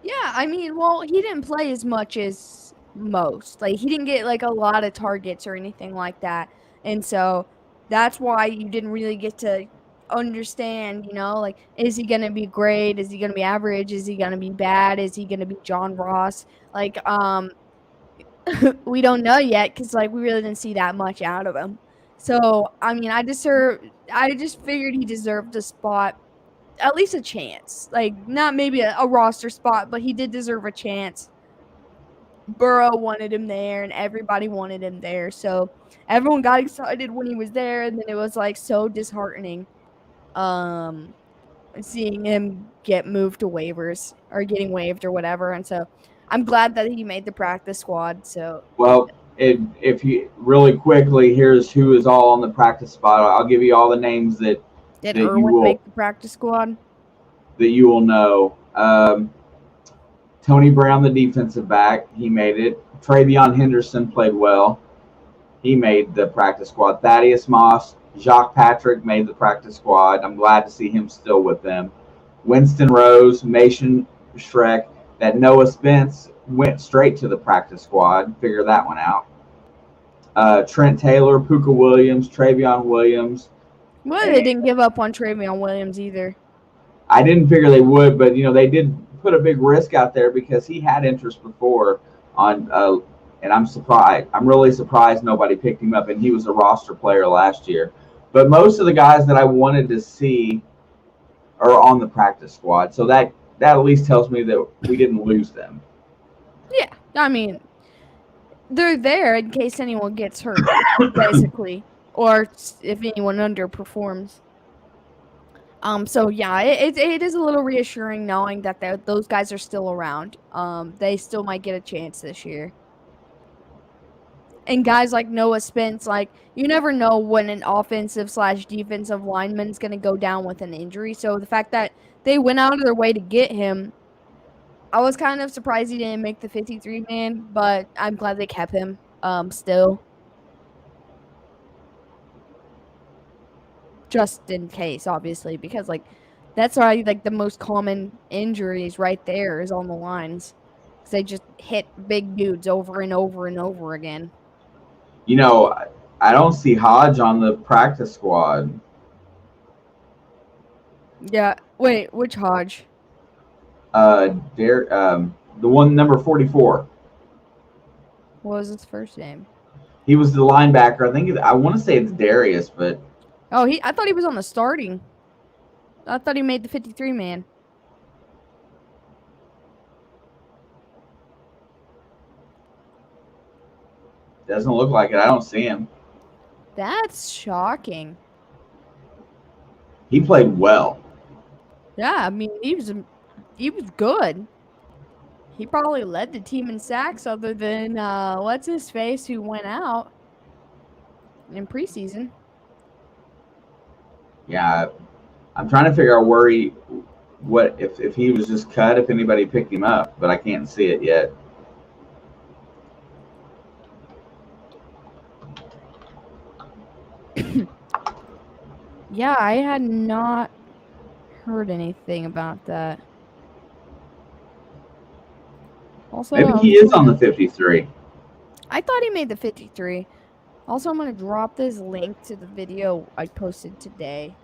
yeah, I mean, well, he didn't play as much as most. Like he didn't get like a lot of targets or anything like that. And so that's why you didn't really get to understand, like is he going to be great? Is he going to be average? Is he going to be bad? Is he going to be John Ross? Like we don't know yet cuz like we really didn't see that much out of him. So, I mean, I just figured he deserved a spot, at least a chance. Like not maybe a roster spot, but he did deserve a chance. Burrow wanted him there, and everybody wanted him there. So everyone got excited when he was there, and then it was like so disheartening, um, seeing him get moved to waivers or getting waived or whatever. And so I'm glad that he made the practice squad. So Well, if you really quickly, here's who is all on the practice spot. I'll give you all the names did that you Irwin will make the practice squad? know. Tony Brown, the defensive back, he made it. Travion Henderson played well. He made the practice squad. Thaddeus Moss, Jacques Patrick made the practice squad. I'm glad to see him still with them. Winston Rose, Mason Shrek, that Noah Spence went straight to the practice squad. Figure that one out. Trent Taylor, Puka Williams, Travion Williams. Well, they And didn't give up on Travion Williams either. I didn't figure they would, but they did put a big risk out there because he had interest before on, and I'm surprised. I'm really surprised nobody picked him up, and he was a roster player last year. But most of the guys that I wanted to see are on the practice squad, so that at least tells me that we didn't lose them. Yeah, I mean, they're there in case anyone gets hurt, basically, or if anyone underperforms. So yeah, it is a little reassuring knowing that those guys are still around. They still might get a chance this year. And guys like Noah Spence, like you never know when an offensive/defensive lineman's gonna go down with an injury. So the fact that they went out of their way to get him, I was kind of surprised he didn't make the 53 man, but I'm glad they kept him. Still, just in case, obviously, because like that's why like the most common injuries right there is on the lines, because they just hit big dudes over and over and over again. I don't see Hodge on the practice squad. Yeah. Wait, which Hodge? The one number 44. What was his first name? He was the linebacker. I want to say it's Darius, but Oh, I thought he was on the starting. I thought he made the 53 man. doesn't look like it. I don't see him. That's shocking. He played well. Yeah, I mean he was good. He probably led the team in sacks, other than what's his face who went out in preseason. Yeah, I'm trying to figure out what if he was just cut, if anybody picked him up, but I can't see it yet. Yeah, I had not heard anything about that. Also, Maybe I he was is on gonna the 53. I thought he made the 53. Also, I'm gonna drop this link to the video I posted today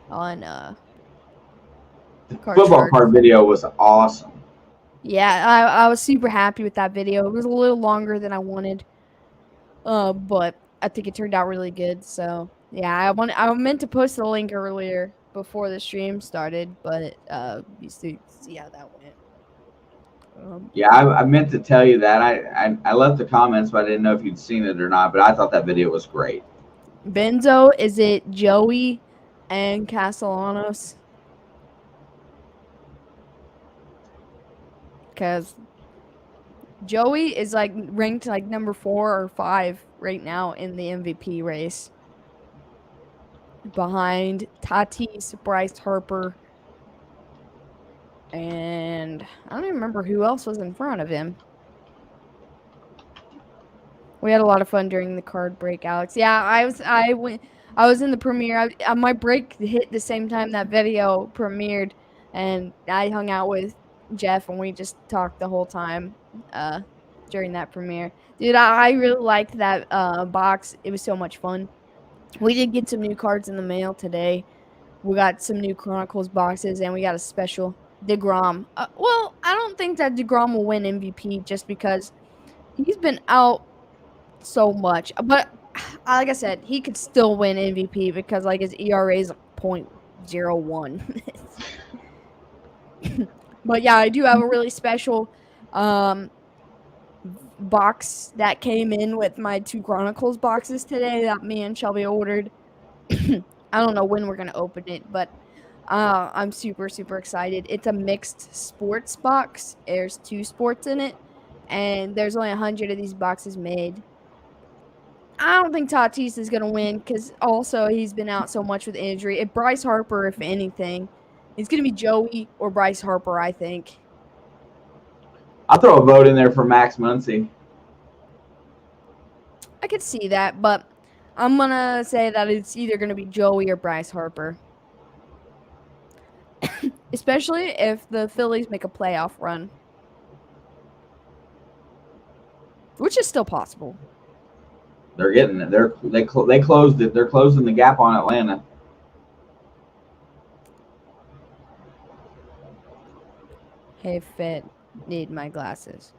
on The Card football Shark. card video was awesome. Yeah, I was super happy with that video. It was a little longer than I wanted, but I think it turned out really good. So yeah, I meant to post the link earlier before the stream started, but you see how that went. Yeah, I meant to tell you that. I left the comments, but I didn't know if you'd seen it or not. But I thought that video was great. Benzo, is it Joey and Castellanos? Because Joey is like ranked like number 4 or 5 right now in the MVP race, behind Tatis, Bryce Harper, and I don't even remember who else was in front of him. We had a lot of fun during the card break, Alex. Yeah, I was in the premiere. My break hit the same time that video premiered, and I hung out with Jeff and we just talked the whole time uh during that premiere. Dude, I really liked that box. It was so much fun. We did get some new cards in the mail today. We got some new Chronicles boxes and we got a special DeGrom. Well, I don't think that DeGrom will win MVP just because he's been out so much. But like I said, he could still win MVP because like his ERA is .01. But yeah, I do have a really special um box that came in with my 2 Chronicles boxes today that me and Shelby ordered. I don't know when we're gonna open it, but I'm super super excited. It's a mixed sports box. There's 2 sports in it, and there's only 100 of these boxes made. I don't think Tatis is gonna win because also he's been out so much with injury. If Bryce Harper, if anything, it's gonna be Joey or Bryce Harper. I think. I'll throw a vote in there for Max Muncy. I could see that, but I'm gonna say that it's either gonna be Joey or Bryce Harper. Especially if the Phillies make a playoff run, which is still possible. They're getting it. They closed it. They're closing the gap on Atlanta. Hey, Fit, need my glasses.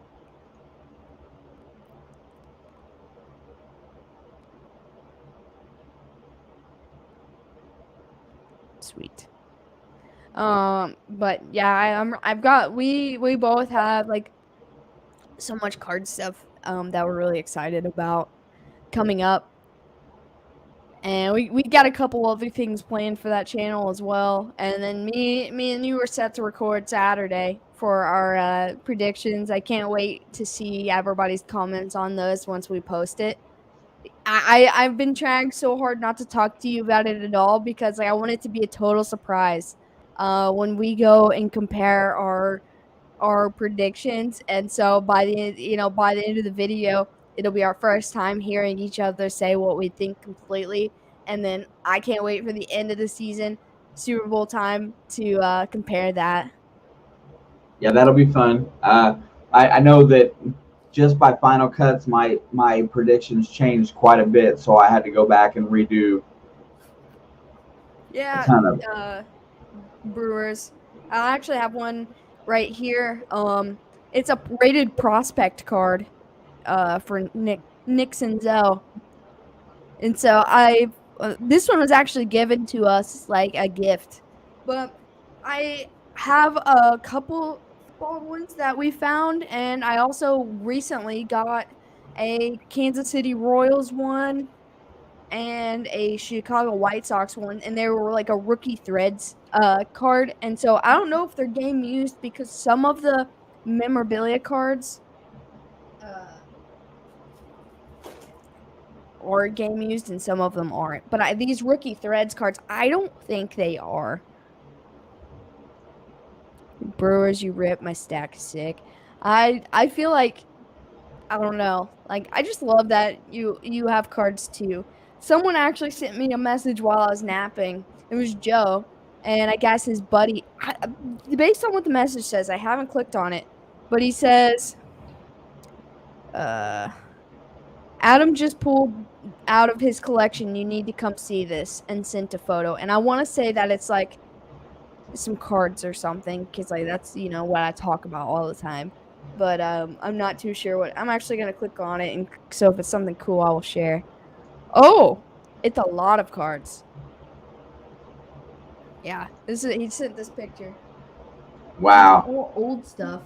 Sweet. But yeah, I've got we both have like so much card stuff that we're really excited about coming up. And we got a couple other things planned for that channel as well. And then me and you are set to record Saturday for our predictions. I can't wait to see everybody's comments on those once we post it. I've been trying so hard not to talk to you about it at all because like I want it to be a total surprise when we go and compare our predictions. And so by the end, by the end of the video, it'll be our first time hearing each other say what we think completely. And then I can't wait for the end of the season, Super Bowl time, to compare that. Yeah, that'll be fun. I know that just by final cuts, my predictions changed quite a bit, so I had to go back and redo a Yeah, ton of. Brewers. I actually have one right here. It's a rated prospect card for Nick Senzel. And so this one was actually given to us like a gift. But I have a couple football ones that we found, and I also recently got a Kansas City Royals one and a Chicago White Sox one, and they were like a rookie threads card. And so I don't know if they're game used because some of the memorabilia cards are game used and some of them aren't. But these rookie threads cards, I don't think they are. Brewers, you rip. My stack is sick. I feel like I don't know. Like I just love that you have cards too. Someone actually sent me a message while I was napping It was Joe, and I guess his buddy. Based on what the message says, I haven't clicked on it, but he says, uh, "Adam just pulled out of his collection. You need to come see this," and sent a photo. And I want to say that it's like some cards or something, because like that's what I talk about all the time. But I'm not too sure what. I'm actually gonna click on it, and so if it's something cool, I will share. Oh, it's a lot of cards. Yeah, this is he sent this picture. Just Wow. all old stuff.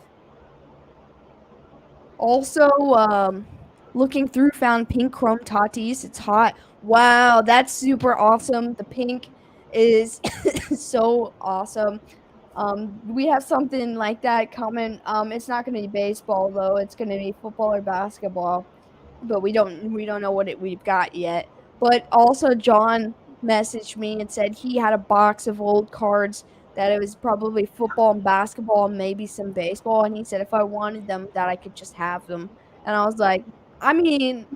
Also, looking through, found pink chrome Tatis. It's hot. Wow, that's super awesome. The pink is so awesome. We have something like that coming. It's not going to be baseball though. It's going to be football or basketball, but we don't know what we've got yet. But also, John messaged me and said he had a box of old cards that it was probably football and basketball and maybe some baseball, and he said if I wanted them that I could just have them. And I was like, I mean,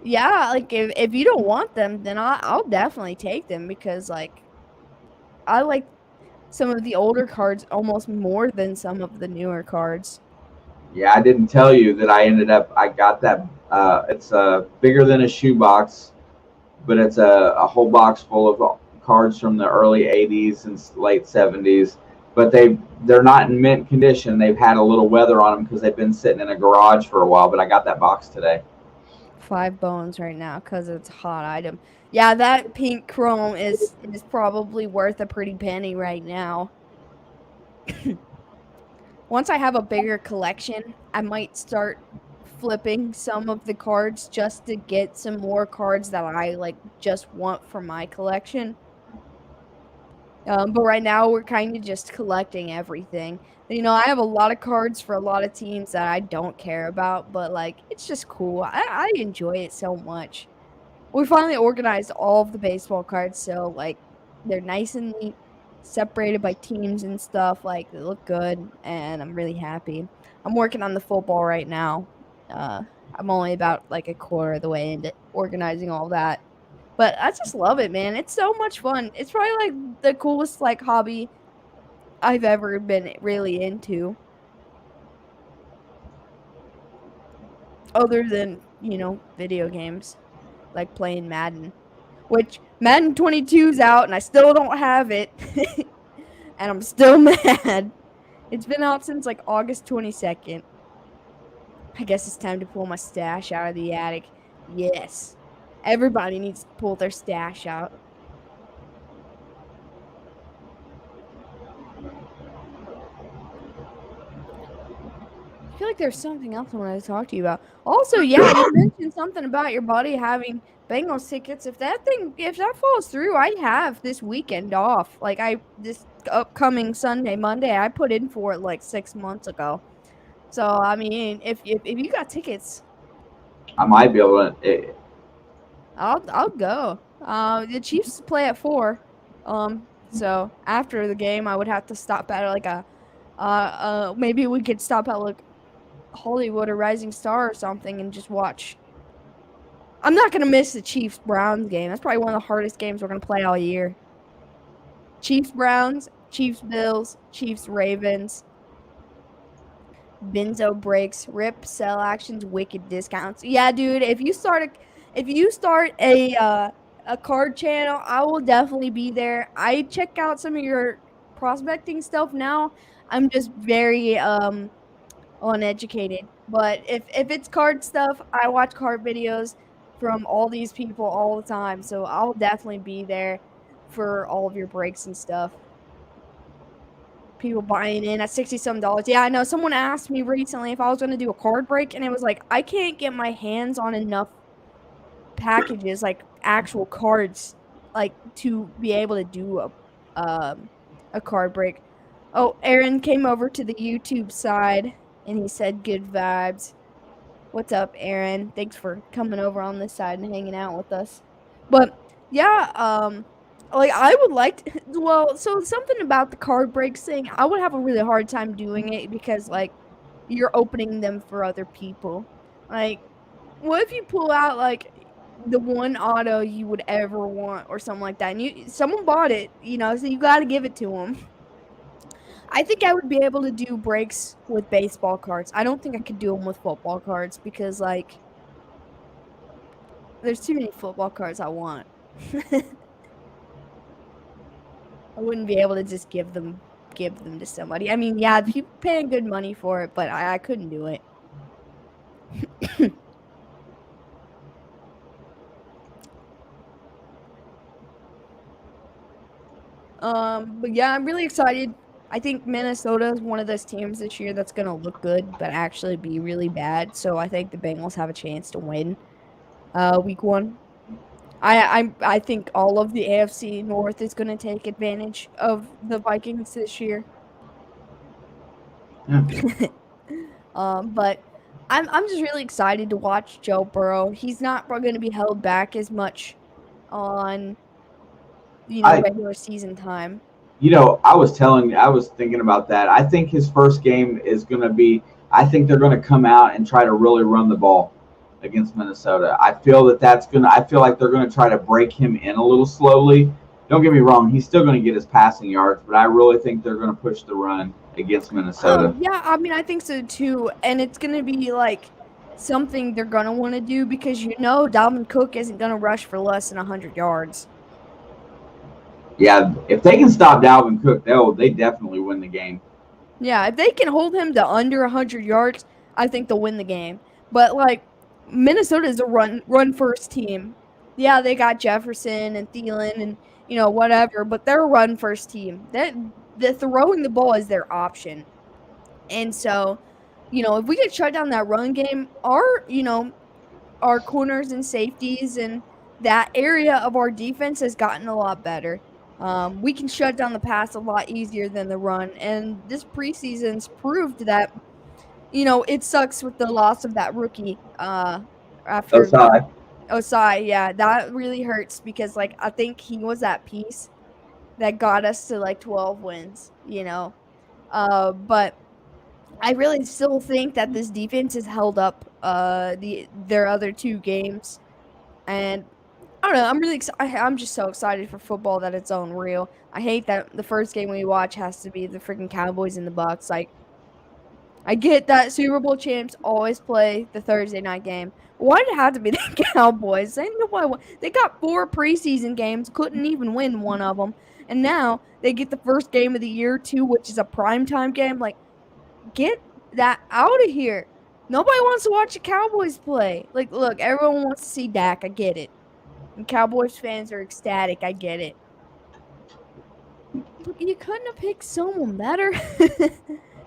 yeah, like if you don't want them, then I'll definitely take them, because like I like some of the older cards almost more than some of the newer cards. Yeah, I didn't tell you that I got that. It's bigger than a shoebox, but it's a whole box full of cards from the early 80s and late 70s. But they're not in mint condition. They've had a little weather on them because they've been sitting in a garage for a while. But I got that box today. 5 bones right now because it's a hot item. Yeah, that pink chrome is probably worth a pretty penny right now. Once I have a bigger collection, I might start flipping some of the cards just to get some more cards that I like just want for my collection. But right now we're kind of just collecting everything. I have a lot of cards for a lot of teams that I don't care about, but like it's just cool. I enjoy it so much. We finally organized all of the baseball cards, so like they're nice and neat, separated by teams and stuff. Like they look good, and I'm really happy. I'm working on the football right now. Uh, I'm only about like a quarter of the way into organizing all that, but I just love it, man. It's so much fun. It's probably like the coolest like hobby I've ever been really into, other than video games like playing Madden. Which Madden 22's out and I still don't have it. And I'm still mad. It's been out since like August 22nd. I guess it's time to pull my stash out of the attic. Yes. Everybody needs to pull their stash out. I feel like there's something else I want to talk to you about. Also, yeah, you mentioned something about your buddy having Bengals tickets. If that falls through, I have this weekend off. Like this upcoming Sunday, Monday, I put in for it like 6 months ago. So I mean, if you got tickets, I might be able to. I'll go. The Chiefs play at 4. So after the game, I would have to stop at like a maybe we could stop at like Hollywood or Rising Star or something and just watch. I'm not gonna miss the Chiefs Browns game. That's probably one of the hardest games we're gonna play all year. Chiefs Browns, Chiefs Bills, Chiefs Ravens. Benzo breaks, rip, sell actions, wicked discounts. Yeah, dude. If you start a card channel, I will definitely be there. I check out some of your prospecting stuff now. I'm just very uneducated. But if it's card stuff, I watch card videos from all these people all the time. So I'll definitely be there for all of your breaks and stuff. People buying in at 60 some dollars. Yeah, I know. Someone asked me recently if I was going to do a card break, and it was like, I can't get my hands on enough packages, like actual cards, like to be able to do a card break. Oh, Aaron came over to the YouTube side and he said good vibes. What's up, Aaron? Thanks for coming over on this side and hanging out with us. But yeah, like I would like to, well, so something about the card breaks thing, I would have a really hard time doing it because like you're opening them for other people. Like, what if you pull out like the one auto you would ever want or something like that. And someone bought it, so you got to give it to them. I think I would be able to do breaks with baseball cards. I don't think I could do them with football cards because like there's too many football cards I want. I wouldn't be able to just give them to somebody. I mean, yeah, people paying good money for it, but I couldn't do it. But yeah, I'm really excited. I think Minnesota is one of those teams this year that's gonna look good, but actually be really bad. So I think the Bengals have a chance to win. Week one. I think all of the AFC North is gonna take advantage of the Vikings this year. Yeah. But I'm just really excited to watch Joe Burrow. He's not going to be held back as much on I regular season time. I was thinking about that. I think his first game is going to be. I think they're going to come out and try to really run the ball against Minnesota. I feel that that's going to. I feel like they're going to try to break him in a little slowly. Don't get me wrong; he's still going to get his passing yards, but I really think they're going to push the run against Minnesota. Yeah, I mean I think so too, and it's going to be like something they're going to want to do because Dalvin Cook isn't going to rush for less than 100 yards. Yeah, if they can stop Dalvin Cook, they definitely win the game. Yeah, if they can hold him to under 100 yards, I think they'll win the game. But like Minnesota is a run first team. Yeah, they got Jefferson and Thielen and whatever, but they're a run first team. That the throwing the ball is their option. And so, if we could shut down that run game, our corners and safeties and that area of our defense has gotten a lot better. We can shut down the pass a lot easier than the run, and this preseason's proved that it sucks with the loss of that rookie after Osai. Osai. Yeah, that really hurts because like I think he was that piece that got us to like 12 wins. But I really still think that this defense has held up their other two games, and I don't know. I'm really I'm just so excited for football that it's unreal. I hate that the first game we watch has to be the freaking Cowboys and the Bucks. Like, I get that Super Bowl champs always play the Thursday night game. Why did it have to be the Cowboys? They got 4 preseason games, couldn't even win one of them, and now they get the first game of the year too, which is a primetime game. Like, get that out of here. Nobody wants to watch the Cowboys play. Like, look, everyone wants to see Dak. I get it. And Cowboys fans are ecstatic. I get it. But you couldn't have picked someone better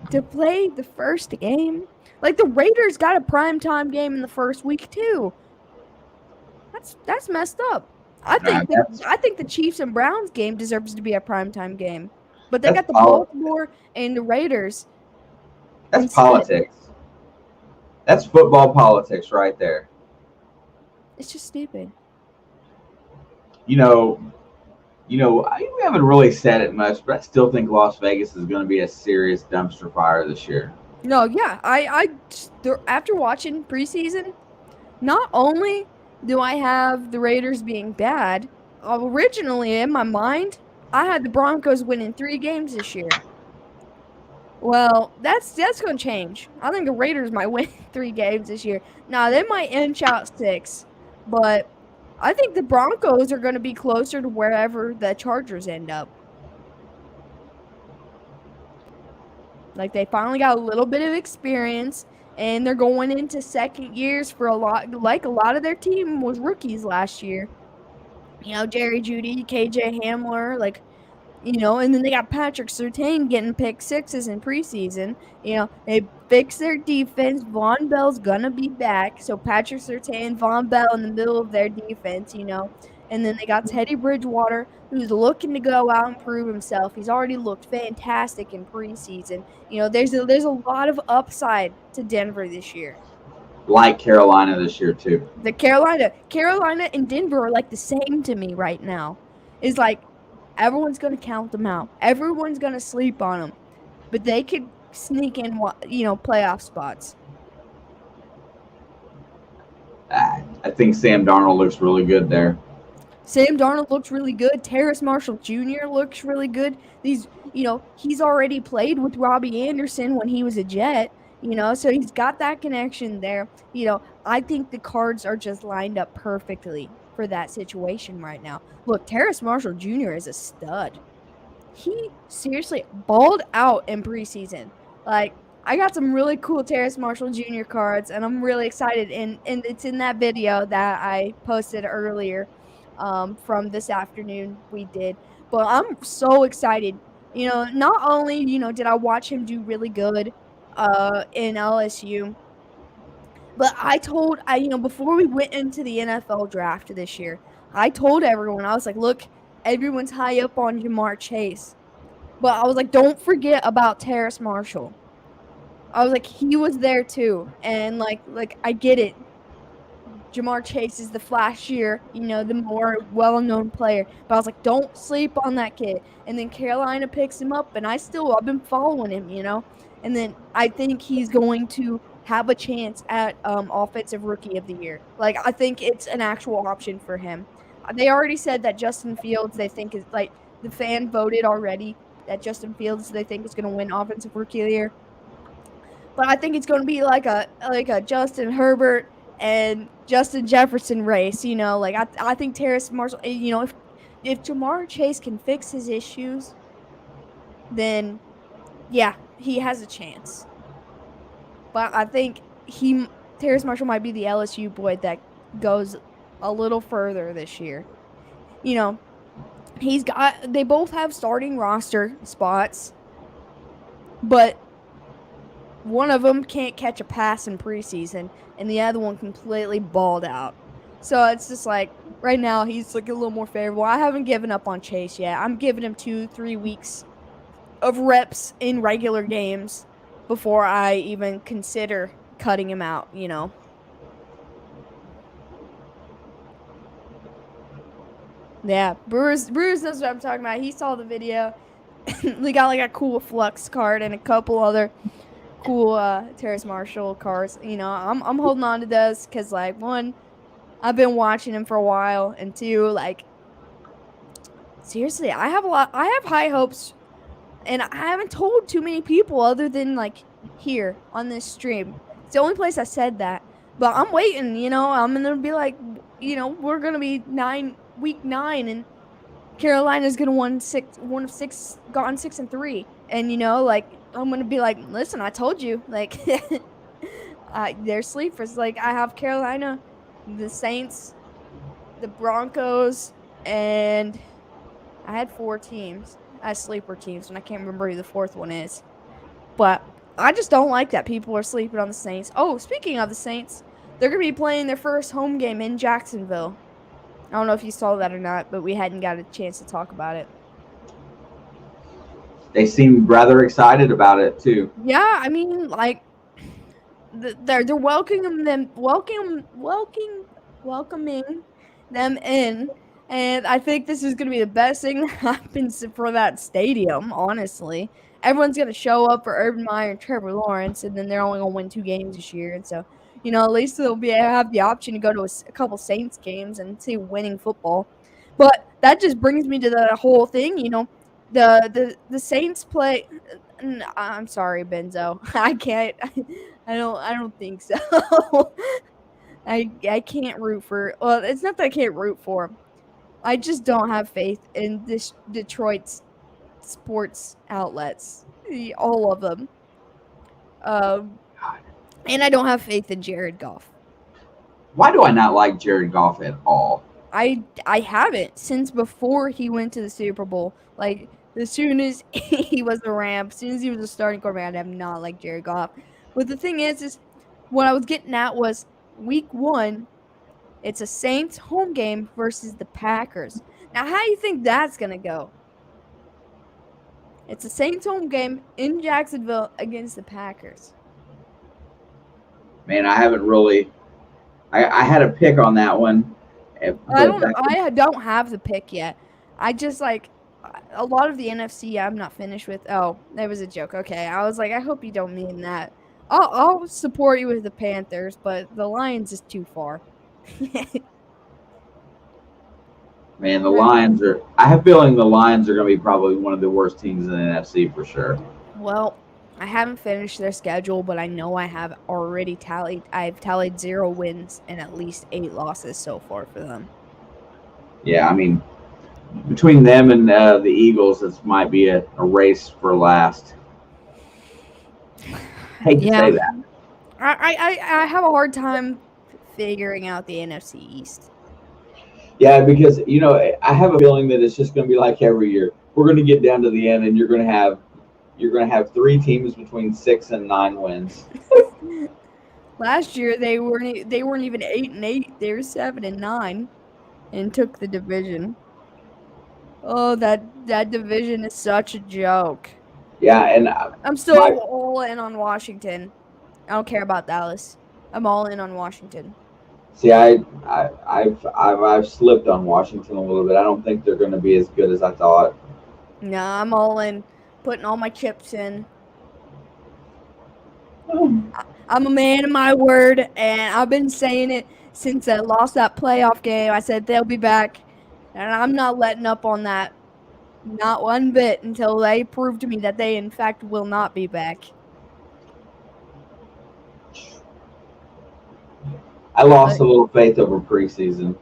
to play the first game. Like the Raiders got a primetime game in the first week too. That's messed up. I think the Chiefs and Browns game deserves to be a primetime game. But they got the Baltimore and the Raiders. That's instead. Politics. That's football politics right there. It's just stupid. We haven't really said it much, but I still think Las Vegas is going to be a serious dumpster fire this year. No, yeah, after watching preseason, not only do I have the Raiders being bad, originally in my mind, I had the Broncos winning 3 games this year. Well, that's going to change. I think the Raiders might win 3 games this year. Now, they might inch out 6, but I think the Broncos are going to be closer to wherever the Chargers end up. Like, they finally got a little bit of experience, and they're going into second years for a lot. Like, a lot of their team was rookies last year. Jerry Jeudy, KJ Hamler, and then they got Patrick Surtain getting pick 6s in preseason. They fixed their defense. Von Bell's gonna be back. So Patrick Surtain, Von Bell in the middle of their defense, And then they got Teddy Bridgewater, who's looking to go out and prove himself. He's already looked fantastic in preseason. There's a lot of upside to Denver this year. Like Carolina this year too. The Carolina and Denver are like the same to me right now. It's like everyone's going to count them out. Everyone's going to sleep on them. But they could sneak in, playoff spots. I think Sam Darnold looks really good there. Sam Darnold looks really good. Terrace Marshall Jr. looks really good. He's already played with Robbie Anderson when he was a Jet, so he's got that connection there. I think the cards are just lined up perfectly for that situation right now. Look, Terrace Marshall Jr. is a stud. He seriously balled out in preseason. Like, I got some really cool Terrace Marshall Jr. cards, and I'm really excited. And it's in that video that I posted earlier, from this afternoon we did. But I'm so excited. Not only did I watch him do really good, in LSU, but before we went into the NFL draft this year, I told everyone, I was like, look, everyone's high up on Jamar Chase. But I was like, don't forget about Terrace Marshall. I was like, he was there too. And like I get it. Jamar Chase is the flashier, the more well-known player. But I was like, don't sleep on that kid. And then Carolina picks him up, and I've been following him. And then I think he's going to have a chance at offensive rookie of the year. Like, I think it's an actual option for him. They already said that Justin Fields, they think, is like, the fan voted already that Justin Fields, they think, is going to win offensive rookie of the year. But I think it's going to be like a Justin Herbert and Justin Jefferson race. I think Terrace Marshall. If Jamar Chase can fix his issues, then yeah, he has a chance. But I think Terrace Marshall might be the LSU boy that goes a little further this year. They both have starting roster spots, but one of them can't catch a pass in preseason, and the other one completely balled out. So it's just like, right now, he's like a little more favorable. I haven't given up on Chase yet. I'm giving him 2-3 weeks of reps in regular games before I even consider cutting him out. Yeah, Brewers knows what I'm talking about. He saw the video. They got like a cool Flux card and a couple other cool Terrace Marshall cards. I'm holding on to those because, like, one, I've been watching him for a while, and two, like, seriously, I have high hopes, and I haven't told too many people other than like here on this stream. It's the only place I said that. But I'm waiting, I'm gonna be like, we're gonna be week 9, and Carolina's gonna won 6 gone 6-3. And like, I'm gonna be like, listen, I told you, like, they're sleepers. Like, I have Carolina, the Saints, the Broncos, and I had 4 teams as sleeper teams, and I can't remember who the 4th one is. But I just don't like that people are sleeping on the Saints. Oh, speaking of the Saints, they're gonna be playing their first home game in Jacksonville. I don't know if you saw that or not, but we hadn't got a chance to talk about it. They seem rather excited about it too. Yeah, I mean, like, they're welcoming them in, and I think this is gonna be the best thing that happens for that stadium. Honestly, everyone's gonna show up for Urban Meyer and Trevor Lawrence, and then they're only gonna win 2 games this year, and so at least they'll have the option to go to a couple Saints games and see winning football. But that just brings me to the whole thing. The Saints play. I'm sorry, Benzo. I can't. I don't think so. I can't root for. Well, it's not that I can't root for him. I just don't have faith in this Detroit's sports outlets, all of them. And I don't have faith in Jared Goff. Why do I not like Jared Goff at all? I haven't since before he went to the Super Bowl. Like, as soon as he was a Ram, as soon as he was a starting quarterback, I have not liked Jared Goff. But the thing is what I was getting at was week 1, it's a Saints home game versus the Packers. Now, how do you think that's going to go? It's a Saints home game in Jacksonville against the Packers. Man, I haven't really. I had a pick on that one. I don't have the pick yet. I just, like, a lot of the NFC I'm not finished with. Oh, that was a joke. Okay, I was like, I hope you don't mean that. I'll support you with the Panthers, but the Lions is too far. Man, the Lions are. I have a feeling the Lions are going to be probably one of the worst teams in the NFC for sure. Well, I haven't finished their schedule, but I know I have already tallied. I've tallied 0 wins and at least 8 losses so far for them. Yeah, I mean, between them and the Eagles, this might be a race for last. Hate to say that. I have a hard time figuring out the NFC East. Yeah, because I have a feeling that it's just going to be like every year. We're going to get down to the end, and you're going to have 3 teams between 6 and 9 wins. Last year they weren't even 8-8. They were 7-9, and took the division. Oh, that division is such a joke. Yeah, and I'm still all in on Washington. I don't care about Dallas. I'm all in on Washington. See, I've slipped on Washington a little bit. I don't think they're going to be as good as I thought. No, I'm all in, putting all my chips in. I'm a man of my word, and I've been saying it since I lost that playoff game. I said they'll be back, and I'm not letting up on that. Not one bit until they prove to me that they, in fact, will not be back. I lost a little faith over preseason.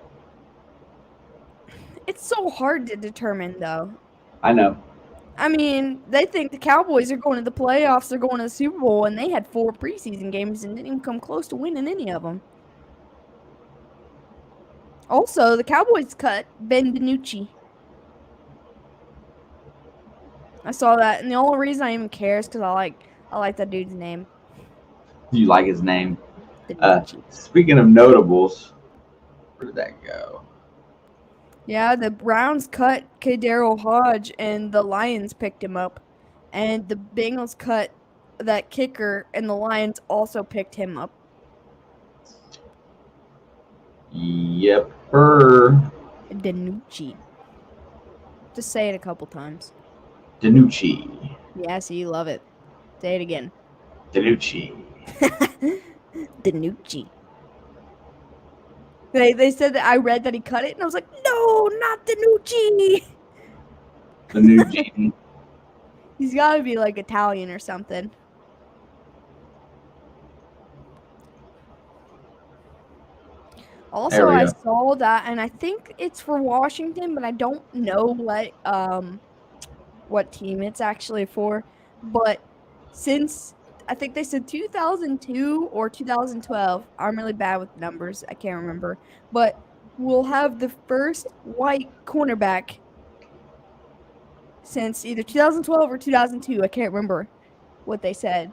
It's so hard to determine, though. I know. I mean, they think the Cowboys are going to the playoffs, they're going to the Super Bowl, and they had 4 preseason games and didn't even come close to winning any of them. Also, the Cowboys cut Ben DiNucci. I saw that, and the only reason I even care is because I like that dude's name. Do you like his name? Speaking of notables, where did that go? Yeah, the Browns cut KhaDarel Hodge, and the Lions picked him up. And the Bengals cut that kicker, and the Lions also picked him up. Yep. DiNucci. Just say it a couple times. DiNucci. Yeah, so you love it. Say it again. DiNucci. DiNucci. They said that I read that he cut it, and I was like, no, not DiNucci. DiNucci. He's got to be like Italian or something. Also, I saw that, and I think it's for Washington, but I don't know what team it's actually for. But since I think they said 2002 or 2012, I'm really bad with numbers. I can't remember. But we'll have the first white cornerback since either 2012 or 2002. I can't remember what they said.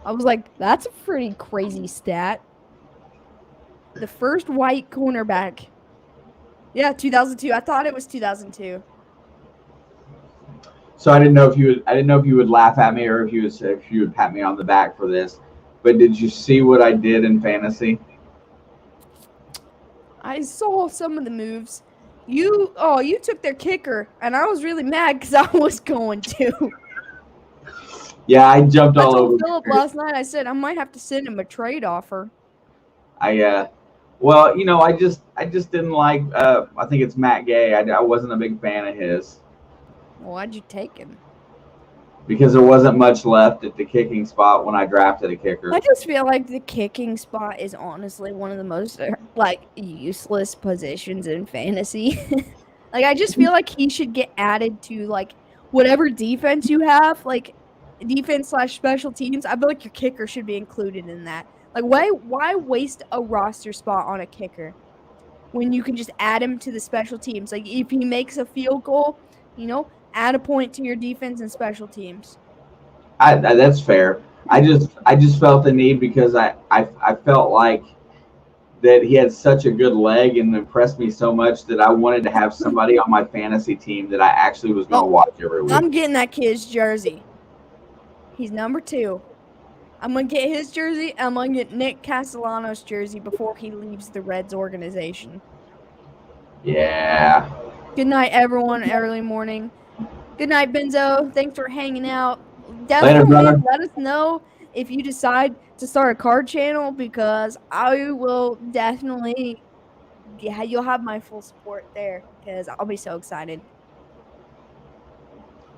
I was like, that's a pretty crazy stat. The first white cornerback. Yeah, 2002. I thought it was 2002. So I didn't know if you would laugh at me or if you would pat me on the back for this. But did you see what I did in fantasy? I saw some of the moves. You took their kicker, and I was really mad because I was going to. Yeah, I jumped all over. I told Philip last night. I said I might have to send him a trade offer. Well, I just didn't like. I think it's Matt Gay. I wasn't a big fan of his. Well, why'd you take him? Because there wasn't much left at the kicking spot when I drafted a kicker. I just feel like the kicking spot is honestly one of the most useless positions in fantasy. I just feel like he should get added to whatever defense you have, defense/special teams. I feel like your kicker should be included in that. Why waste a roster spot on a kicker when you can just add him to the special teams? If he makes a field goal, add a point to your defense and special teams. That's fair. I just felt the need because I felt like that he had such a good leg and impressed me so much that I wanted to have somebody on my fantasy team that I actually was going to watch every week. I'm getting that kid's jersey. He's number 2. I'm going to get his jersey. I'm going to get Nick Castellanos' jersey before he leaves the Reds organization. Yeah. Good night, everyone. Early morning. Good night, Benzo. Thanks for hanging out. Definitely Later, brother. Let us know if you decide to start a card channel, because I will definitely, yeah, you'll have my full support there because I'll be so excited.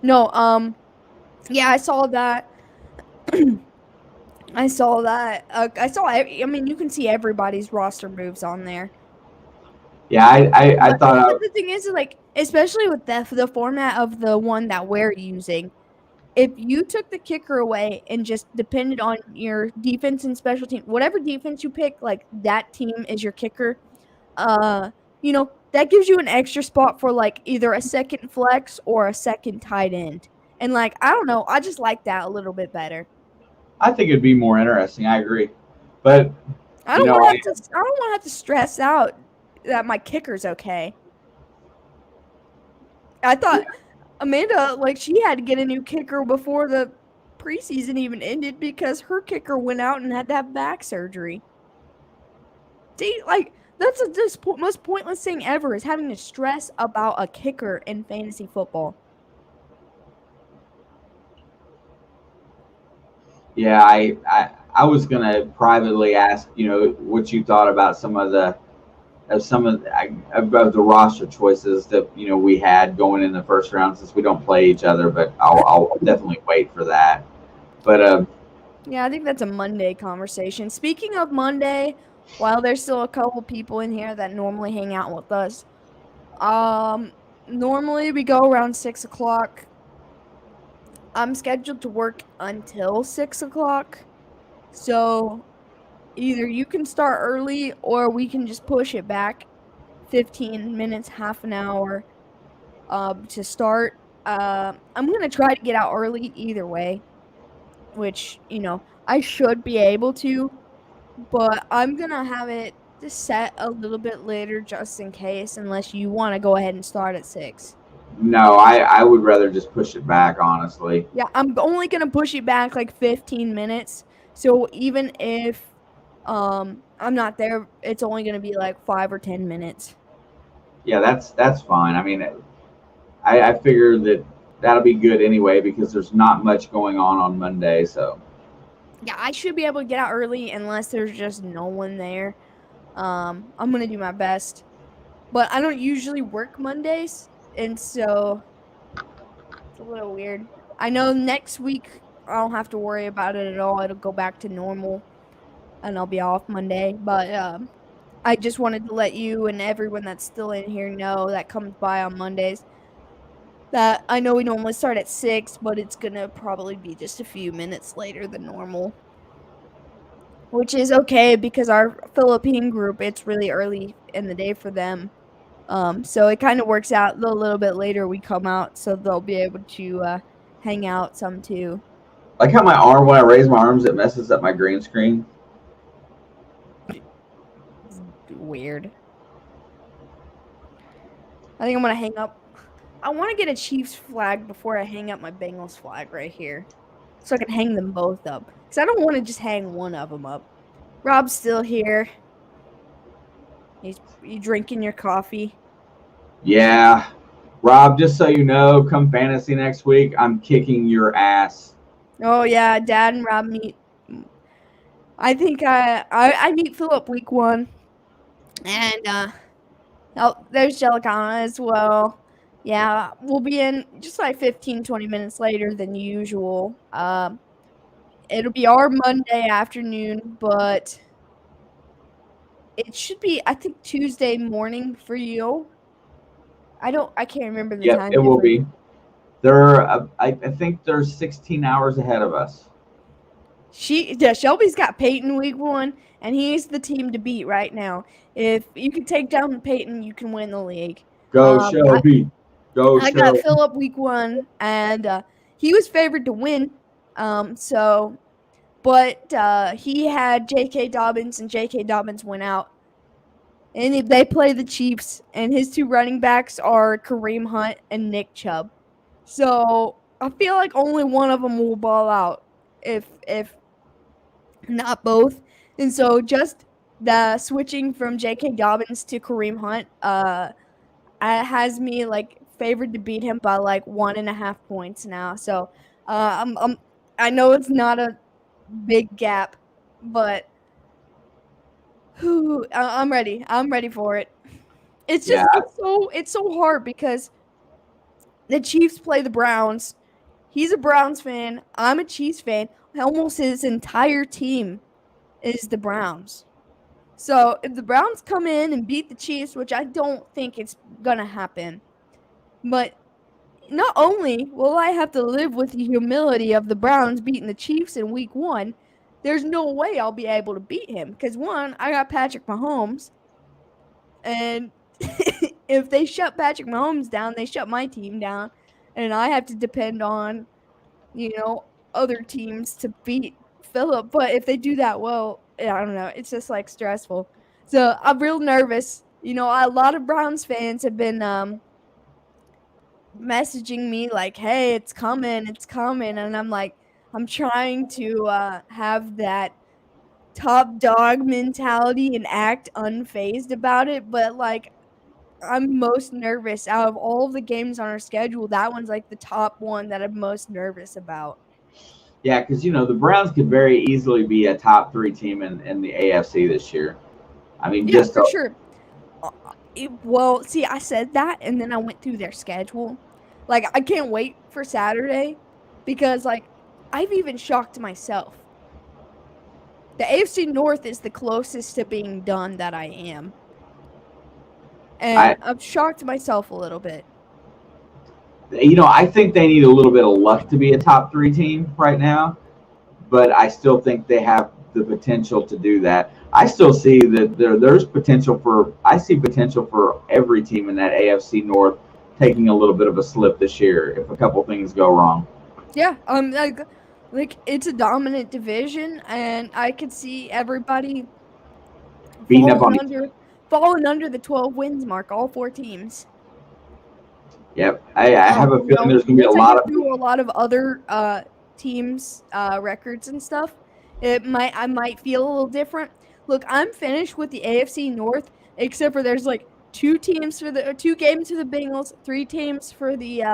No, yeah, I saw that. I saw that. I saw. I mean, you can see everybody's roster moves on there. Yeah, I thought But the thing is, like, especially with the format of the one that we're using, if you took the kicker away and just depended on your defense and special team, whatever defense you pick, like that team is your kicker. Uh, that gives you an extra spot for like either a second flex or a second tight end. And like, I don't know, I just like that a little bit better. I think it'd be more interesting. I agree, but I you don't know, want to have to. I don't want to have to stress out that my kicker's okay. I thought Amanda, like, she had to get a new kicker before the preseason even ended because her kicker went out and had to have back surgery. See, like, that's the most pointless thing ever is having to stress about a kicker in fantasy football. yeah, I was gonna privately ask, what you thought about some of the of the roster choices that we had going in the first round since we don't play each other, but I'll definitely wait for that. But Yeah, I think that's a Monday conversation. Speaking of Monday, while there's still a couple people in here that normally hang out with us, um, normally we go around 6 o'clock. I'm scheduled to work until 6 o'clock. So either you can start early or we can just push it back 15 minutes, half an hour to start. I'm going to try to get out early either way, which, I should be able to, but I'm going to have it set a little bit later just in case, unless you want to go ahead and start at 6. no, I would rather just push it back, honestly. Yeah, I'm only gonna push it back like 15 minutes. So even if I'm not there, it's only gonna be like 5 or 10 minutes. Yeah, that's fine. I mean, I figure that that'll be good anyway because there's not much going on Monday. So Yeah, I should be able to get out early unless there's just no one there. I'm gonna do my best. But I don't usually work Mondays, and so it's a little weird. I know next week I don't have to worry about it at all. It'll go back to normal and I'll be off Monday. But I just wanted to let you and everyone that's still in here know that comes by on Mondays that I know we normally start at 6, but it's gonna probably be just a few minutes later than normal. Which is okay because our Philippine group, it's really early in the day for them. So it kind of works out a little bit later we come out, so they'll be able to hang out some too. like how my arm when I raise my arms it messes up my green screen. It's weird. I think I'm gonna hang up. I want to get a Chiefs flag before I hang up my Bengals flag right here, so I can hang them both up. Because I don't want to just hang one of them up. Rob's still here. You drinking your coffee? Yeah, Rob. Just so you know, come fantasy next week, I'm kicking your ass. Oh yeah, Dad and Rob meet. I think I meet Philip week 1, and there's Jellicana as well. Yeah, we'll be in just like 15, 20 minutes later than usual. It'll be our Monday afternoon, but it should be, I think, Tuesday morning for you. I can't remember the Yep, time it will difference. be. I think they're 16 hours ahead of us. Shelby's got Peyton week 1, and he's the team to beat right now. If you can take down Peyton, you can win the league. Go Um, I, Shelby. Go I got Shelby. Philip week 1, and he was favored to win. But he had J.K. Dobbins, and J.K. Dobbins went out. And they play the Chiefs, and his two running backs are Kareem Hunt and Nick Chubb. So I feel like only one of them will ball out, if not both. And so just the switching from J.K. Dobbins to Kareem Hunt, has me like favored to beat him by like 1.5 points now. So I know it's not a big gap, but I'm ready. I'm ready for it. It's Yeah, just it's so hard because the Chiefs play the Browns. He's a Browns fan. I'm a Chiefs fan. Almost his entire team is the Browns. So if the Browns come in and beat the Chiefs, which I don't think it's gonna happen, but not only will I have to live with the humility of the Browns beating the Chiefs in week 1, there's no way I'll be able to beat him because one, I got Patrick Mahomes, and if they shut Patrick Mahomes down, they shut my team down, and I have to depend on, you know, other teams to beat Philip. But if they do that well, yeah, I don't know. It's just like stressful. So I'm real nervous. You know, a lot of Browns fans have been messaging me like, "Hey, it's coming," and I'm like, I'm trying to have that top dog mentality and act unfazed about it, but like I'm most nervous out of all of the games on our schedule. That one's like the top one that I'm most nervous about. yeah, because the Browns could very easily be a top three team in the AFC this year. I mean, Yeah, just for sure. Well, see, I said that, and then I went through their schedule. Like, I can't wait for Saturday because, like, I've even shocked myself. The AFC North is the closest to being done that I am, I and I've shocked myself a little bit. I think they need a little bit of luck to be a top three team right now, but I still think they have the potential to do that. I still see that there's potential for. I see potential for every team in that AFC North taking a little bit of a slip this year if a couple things go wrong. Yeah, like it's a dominant division, and I could see everybody Beating up on falling each. under falling under the 12 wins mark. All four teams. Yep, I have a You feeling know, there's going to be a once I lot get of. through a lot of other teams' records and stuff, I might feel a little different. Look, I'm finished with the AFC North, except for there's like two games for the Bengals, three teams for the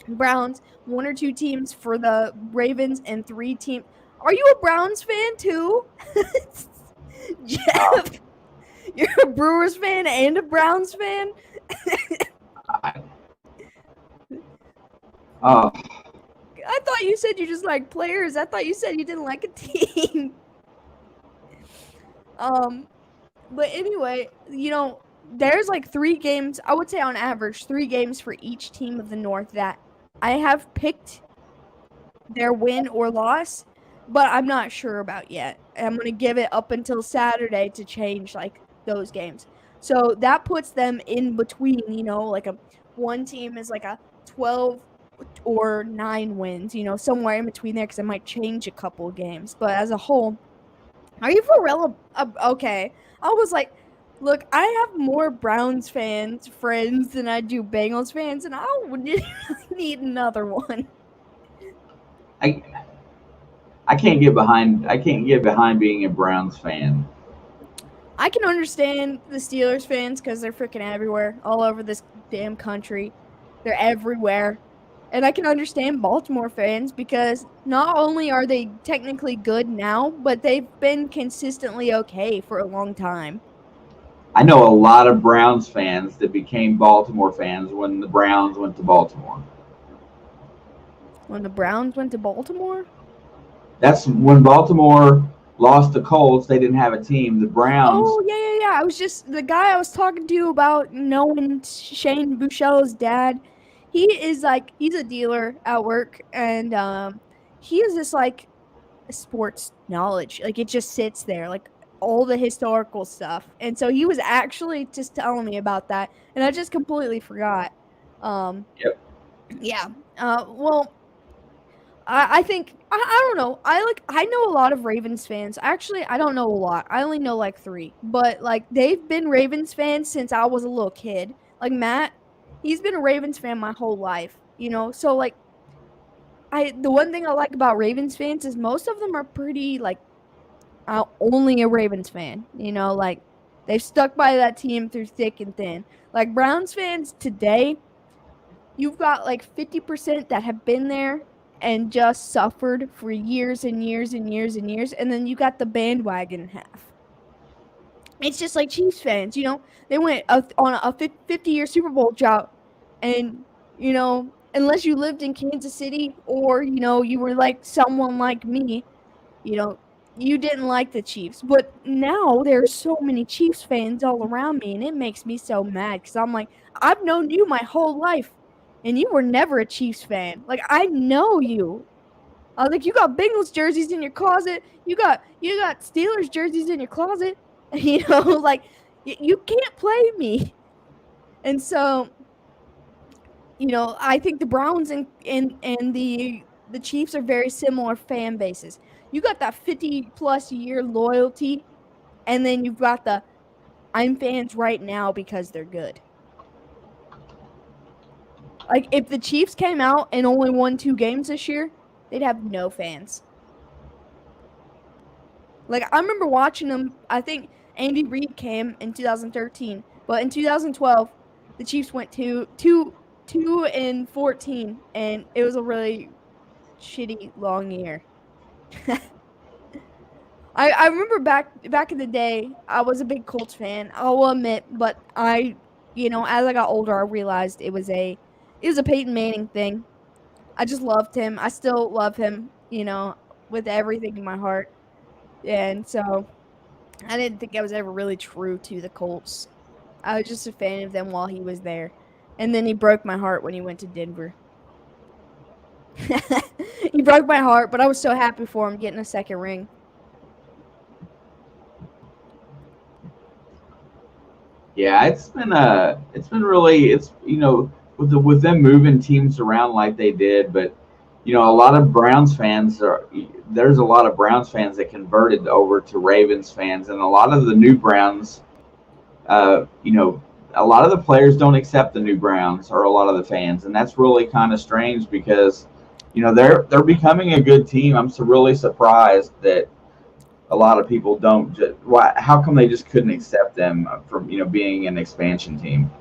Browns, one or two teams for the Ravens, and three teams. Are you a Browns fan too, Uh, Jeff? You're a Brewers fan and a Browns fan. I, oh, I thought you said you just like players. I thought you said you didn't like a team. um, but anyway, there's like three games. I would say on average, 3 games for each team of the North that I have picked their win or loss, but I'm not sure about yet. I'm gonna give it up until Saturday to change like those games. So that puts them in between. Like a one team is like a 12 or 9 wins. Somewhere in between there because it might change a couple of games. But as a whole, are you for real? Okay, I was like. Look, I have more Browns fans friends than I do Bengals fans, and I would need another one. I I can't get behind being a Browns fan. I can understand the Steelers fans because they're freaking everywhere, all over this damn country. They're everywhere. And I can understand Baltimore fans because not only are they technically good now, but they've been consistently okay for a long time. I know a lot of Browns fans that became Baltimore fans when the Browns went to Baltimore. When the Browns went to Baltimore? That's when Baltimore lost the Colts. They didn't have a team. The Browns. Oh, yeah, yeah, yeah. I was just the guy I was talking to about knowing Shane Bouchel's dad. He's a dealer at work, and he is just like sports knowledge. Like it just sits there, like all the historical stuff. And so he was actually just telling me about that, and I just completely forgot. Um, Yep. yeah. Well, I think I don't know. I know a lot of Ravens fans. Actually, I don't know a lot. I only know like three, but like they've been Ravens fans since I was a little kid. Like Matt, he's been a Ravens fan my whole life. So like the one thing I like about Ravens fans is most of them are pretty like only a Ravens fan. Like they've stuck by that team through thick and thin. Like Browns fans today, you've got like 50% that have been there and just suffered for years and years and years and years, and then you got the bandwagon half. It's just like Chiefs fans, they went on a 50-year Super Bowl drought, and unless you lived in Kansas City or you were like someone like me, you know, you didn't like the Chiefs. But now there's so many Chiefs fans all around me, and it makes me so mad because I'm like, I've known you my whole life, and you were never a Chiefs fan. Like, I know you. I was like, you got Bengals jerseys in your closet. You got Steelers jerseys in your closet. Like you can't play me. And so, I think the Browns and the Chiefs are very similar fan bases. You got that 50-plus-year loyalty, and then you've got the I'm fans right now because they're good. Like, if the Chiefs came out and only won 2 games this year, they'd have no fans. Like, I remember watching them. I think Andy Reid came in 2013, but in 2012, the Chiefs went 2-14, and it was a really shitty long year. I remember back in the day, I was a big Colts fan. I will admit, but as I got older, I realized it was a Peyton Manning thing. I just loved him. I still love him, with everything in my heart. And so I didn't think I was ever really true to the Colts. I was just a fan of them while he was there. And then he broke my heart when he went to Denver. He broke my heart, but I was so happy for him getting a second ring. Yeah, it's been really with them moving teams around like they did, but a lot of Browns fans there's a lot of Browns fans that converted over to Ravens fans, and a lot of the new Browns, a lot of the players don't accept the new Browns or a lot of the fans, and that's really kind of strange because they're becoming a good team. I'm so really surprised that a lot of people don't just why how come they just couldn't accept them from being an expansion team.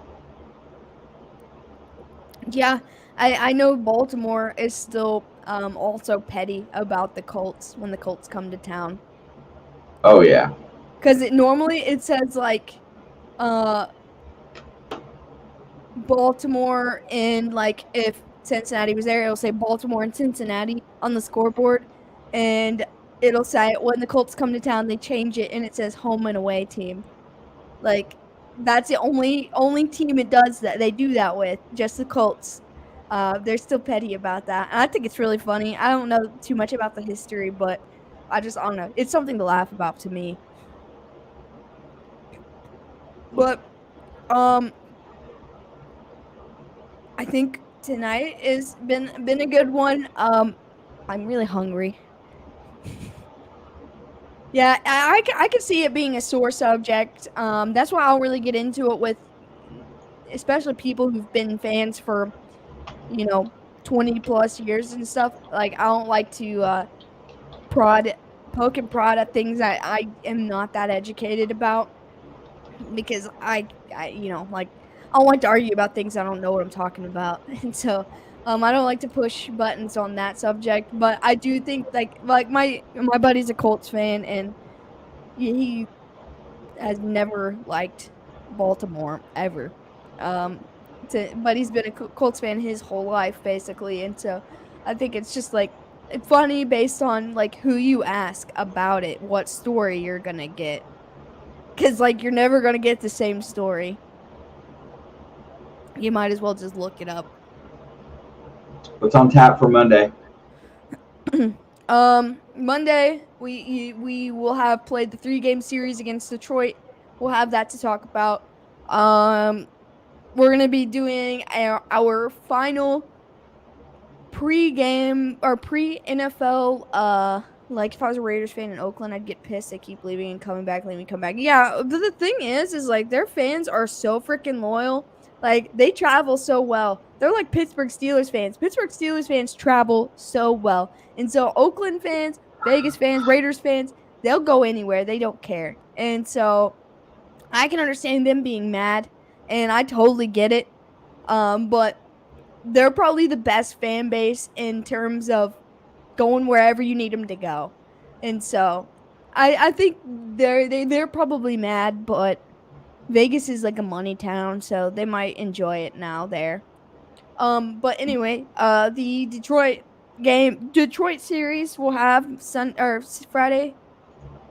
Yeah, I know Baltimore is still also petty about the Colts when the Colts come to town. Oh yeah. Because it says like uh Baltimore, and like if Cincinnati was there, it'll say Baltimore and Cincinnati on the scoreboard, and it'll say when the Colts come to town, they change it and it says home and away team. Like, that's the only team it does that they do that with, just the Colts. They're still petty about that, and I think it's really funny. I don't know too much about the history, but I don't know. It's something to laugh about to me. But um, I think tonight has been a good one. I'm really hungry. Yeah, I can see it being a sore subject. That's why I'll really get into it with, especially people who've been fans for, you know, 20 plus years and stuff. Like, I don't like to prod, poke and prod at things that I am not that educated about, because like, I don't like to argue about things I don't know what I'm talking about. And so, I don't like to push buttons on that subject, but I do think like my buddy's a Colts fan, and he has never liked Baltimore ever. Um, but he's been a Colts fan his whole life basically, and so I think it's just like funny based on like who you ask about it, what story you're gonna get, because like you're never gonna get the same story. You might as well just look it up. What's on tap for Monday? Monday we will have played the 3-game series against Detroit. We'll have that to talk about. Um, we're gonna be doing our final pre-game or pre-NFL. Like if I was a Raiders fan in Oakland, I'd get pissed. They keep leaving and coming back, leaving and coming back. Yeah, but the thing is like their fans are so freaking loyal. Like, they travel so well. They're like Pittsburgh Steelers fans. Pittsburgh Steelers fans travel so well. And so Oakland fans, Vegas fans, Raiders fans, they'll go anywhere. They don't care. And so I can understand them being mad, and I totally get it. But they're probably the best fan base in terms of going wherever you need them to go. And so I think they're probably mad, but Vegas is like a money town, so they might enjoy it now there. But anyway, the Detroit series will have Friday,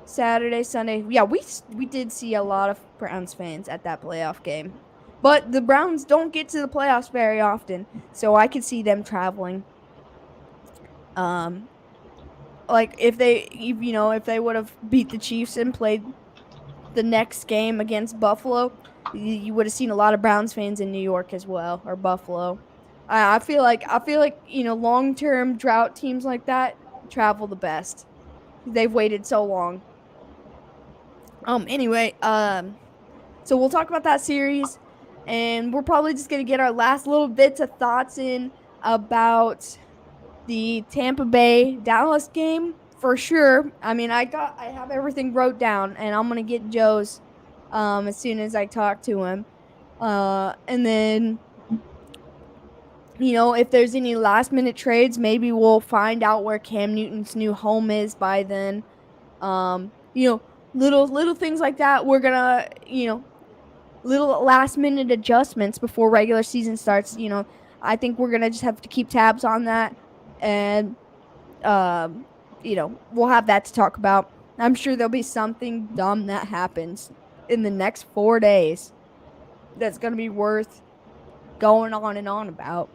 Saturday, Sunday. Yeah, we did see a lot of Browns fans at that playoff game. But the Browns don't get to the playoffs very often, so I could see them traveling. Um, like if they would have beat the Chiefs and played the next game against Buffalo, you would have seen a lot of Browns fans in New York as well, or Buffalo. I feel like long term drought teams like that travel the best. They've waited so long. Anyway, so we'll talk about that series, and we're probably just gonna get our last little bits of thoughts in about the Tampa Bay Dallas game for sure. I mean, I have everything wrote down, and I'm gonna get Joe's as soon as I talk to him. And then if there's any last minute trades, maybe we'll find out where Cam Newton's new home is by then. Um, you know, little things like that. We're gonna little last minute adjustments before regular season starts. I think we're gonna just have to keep tabs on that, and we'll have that to talk about. I'm sure there'll be something dumb that happens in the next 4 days that's gonna be worth going on and on about.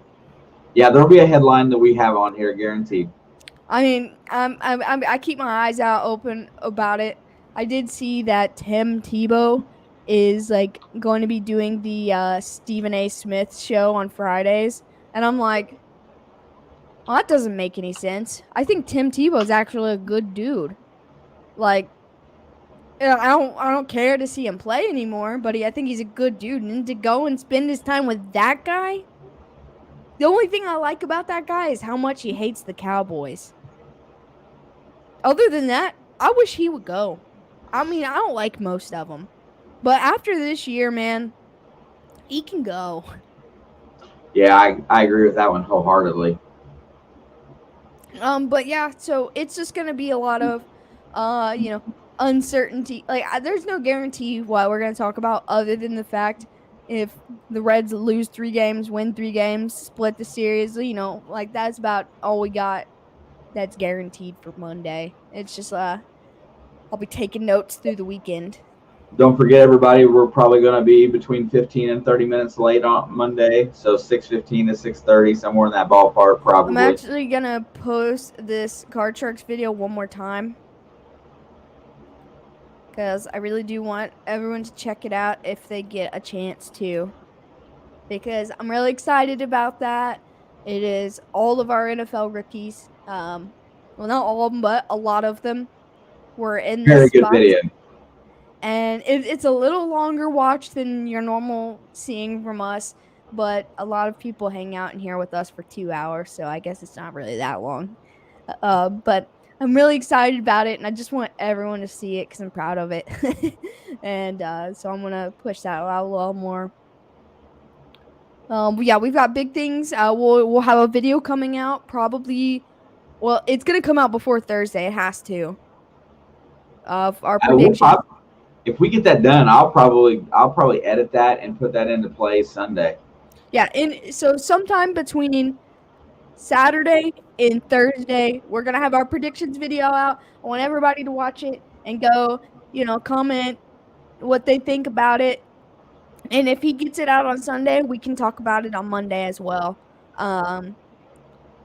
Yeah, there'll be a headline that we have on here, guaranteed. I mean, I keep my eyes out open about it. I did see that Tim Tebow is like going to be doing the Stephen A. Smith show on Fridays, and I'm like, well, that doesn't make any sense. I think Tim Tebow is actually a good dude. Like, I don't care to see him play anymore, but I think he's a good dude, and to go and spend his time with that guy. The only thing I like about that guy is how much he hates the Cowboys. Other than that, I wish he would go. I mean, I don't like most of them. But after this year, man, he can go. Yeah, I agree with that one wholeheartedly. But yeah, so it's just gonna be a lot of, uncertainty. Like, there's no guarantee what we're gonna talk about other than the fact if the Reds lose 3 games, win 3 games, split the series. Like that's about all we got. That's guaranteed for Monday. It's just I'll be taking notes through the weekend. Don't forget, everybody, we're probably going to be between 15 and 30 minutes late on Monday, so 6:15 to 6:30, somewhere in that ballpark, probably. I'm actually going to post this Card Sharks video one more time because I really do want everyone to check it out if they get a chance to, because I'm really excited about that. It is all of our NFL rookies. Well, not all of them, but a lot of them were in this Very good spot. video. And it's a little longer watch than you're normal seeing from us, but a lot of people hang out in here with us for 2 hours, so I guess it's not really that long. But I'm really excited about it, and I just want everyone to see it because I'm proud of it. And so I'm going to push that out a little more. But yeah, we've got big things. We'll have a video coming out probably. Well, it's going to come out before Thursday. It has to. Of our predictions. If we get that done, I'll probably edit that and put that into play Sunday. Yeah, and so sometime between Saturday and Thursday, we're gonna have our predictions video out. I want everybody to watch it and go, comment what they think about it. And if he gets it out on Sunday, we can talk about it on Monday as well.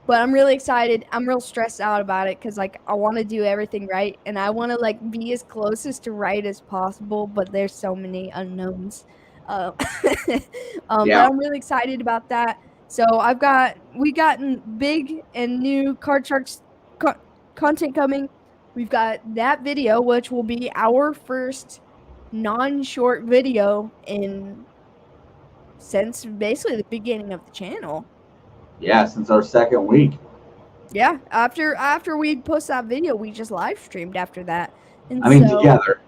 But I'm really excited. I'm real stressed out about it because, I want to do everything right. And I want to, be as closest to right as possible. But there's so many unknowns. But I'm really excited about that. So we've gotten big and new Card Sharks content coming. We've got that video, which will be our first non-short video since basically the beginning of the channel. Yeah, since our second week. Yeah, after we post that video, we just live streamed after that. And together.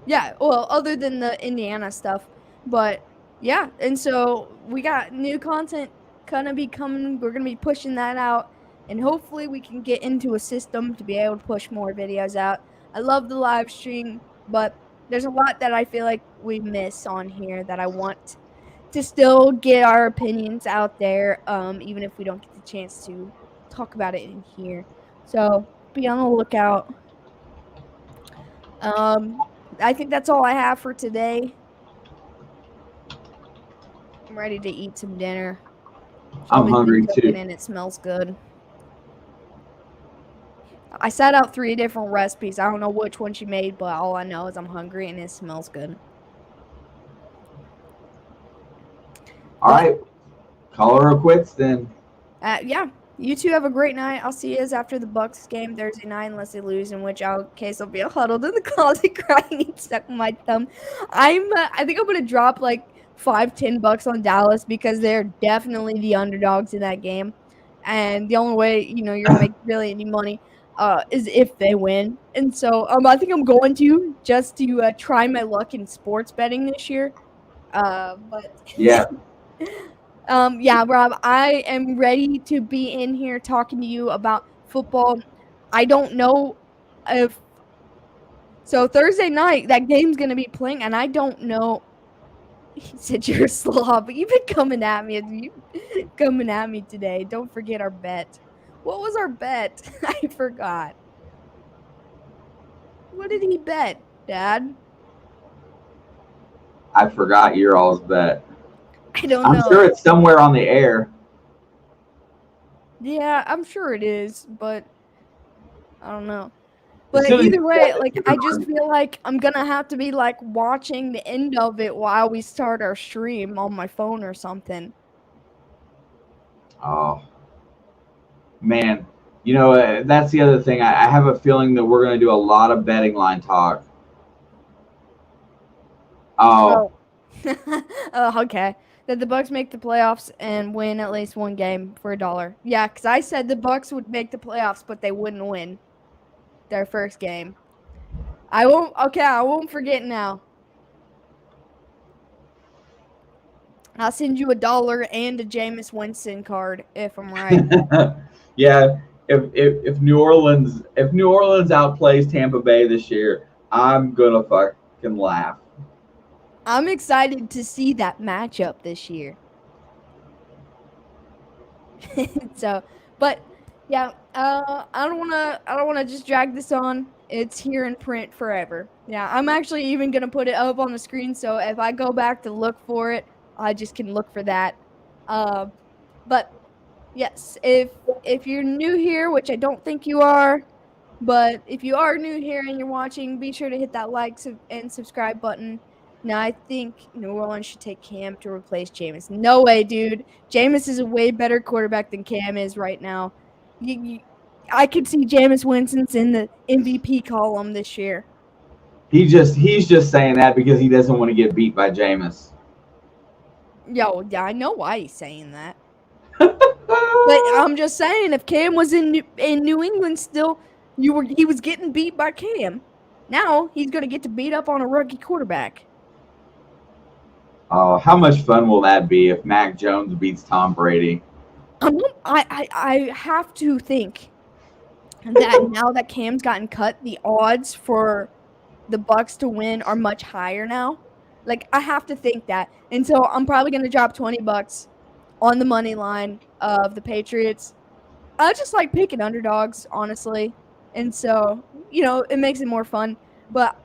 Yeah, well, other than the Indiana stuff, but yeah, and so we got new content gonna be coming. We're gonna be pushing that out, and hopefully we can get into a system to be able to push more videos out. I love the live stream, but there's a lot that I feel like we miss on here that I want to still get our opinions out there, even if we don't get the chance to talk about it in here. So be on the lookout. I think that's all I have for today. I'm ready to eat some dinner. I'm Shelby's been hungry cooking too. and it smells good. I set out 3 different recipes. I don't know which one she made, but all I know is I'm hungry and it smells good. All right, call her a quits then. Yeah, you two have a great night. I'll see you after the Bucks game Thursday night, unless they lose, in which case I'll be huddled in the closet crying and stuck my thumb. I think I'm gonna drop like $5-10 on Dallas because they're definitely the underdogs in that game, and the only way you're gonna make really any money is if they win. And so I think I'm going to just to try my luck in sports betting this year. But Yeah, yeah, Rob, I am ready to be in here talking to you about football. I don't know if so Thursday night that game's gonna be playing, and I don't know. He said you're a slob, but you've been coming at me. You coming at me today. Don't forget our bet. What was our bet? I forgot. What did he bet, Dad? I forgot your all's bet. I don't I'm sure know. it's somewhere on the air. Yeah, I'm sure it is, but I don't know. As But soon as either you way, said like, it, I just feel like I'm gonna have to be, like, watching the end of it while we start our stream on my phone or something. oh man, that's the other thing. I have a feeling that we're going to do a lot of betting line talk. Oh, Oh. Oh, okay. That the Bucks make the playoffs and win at least one game for $1. Yeah, because I said the Bucks would make the playoffs, but they wouldn't win their first game. I won't forget now. I'll send you $1 and a Jameis Winston card if I'm right. yeah. If New Orleans outplays Tampa Bay this year, I'm gonna fucking laugh. I'm excited to see that matchup this year. So, but yeah, I don't wanna just drag this on. It's here in print forever. Yeah, I'm actually even gonna put it up on the screen, so if I go back to look for it, I just can look for that. Uh, but yes, if you're new here, which I don't think you are, but if you are new here and you're watching, be sure to hit that and subscribe button. Now, I think New Orleans should take Cam to replace Jameis. No way, dude. Jameis is a way better quarterback than Cam is right now. I could see Jameis Winston's in the MVP column this year. He's just saying that because he doesn't want to get beat by Jameis. Yo, yeah, I know why he's saying that. But I'm just saying, if Cam was in New England still, he was getting beat by Cam. Now he's gonna get to beat up on a rookie quarterback. Oh, how much fun will that be if Mac Jones beats Tom Brady? I have to think that now that Cam's gotten cut, the odds for the Bucks to win are much higher now. Like, I have to think that, and so I'm probably gonna drop $20 on the money line of the Patriots. I just like picking underdogs, honestly, and so it makes it more fun. But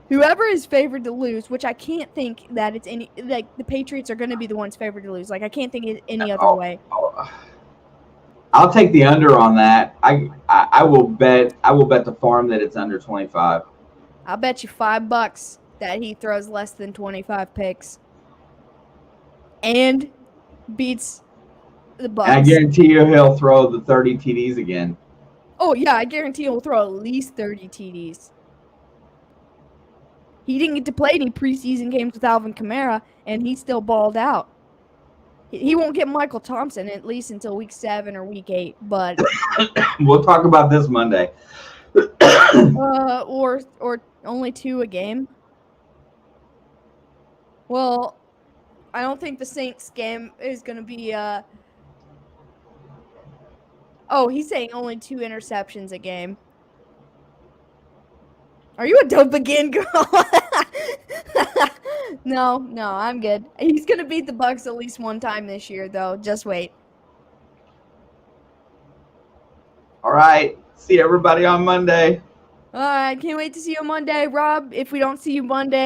whoever is favored to lose, which I can't think that it's any like the Patriots are going to be the ones favored to lose. Like I can't think it any other Oh, way. oh, I'll take the under on that. I will bet the farm that it's under 25. I'll bet you $5 that he throws less than 25 picks and beats the And I Bucks. guarantee you he'll throw the 30 TDs again. Oh yeah, I guarantee he'll throw at least 30 TDs. He didn't get to play any preseason games with Alvin Kamara, and he still balled out. He won't get Michael Thompson at least until week 7 or week 8, but We'll talk about this Monday. or only 2 a game. Well, I don't think the Saints game is going to be Oh, he's saying only 2 interceptions a game. Are you a dope again, girl? No, I'm good. He's gonna beat the Bucks at least one time this year, though. Just wait. All right. See everybody on Monday. All right, can't wait to see you Monday, Rob. If we don't see you Monday.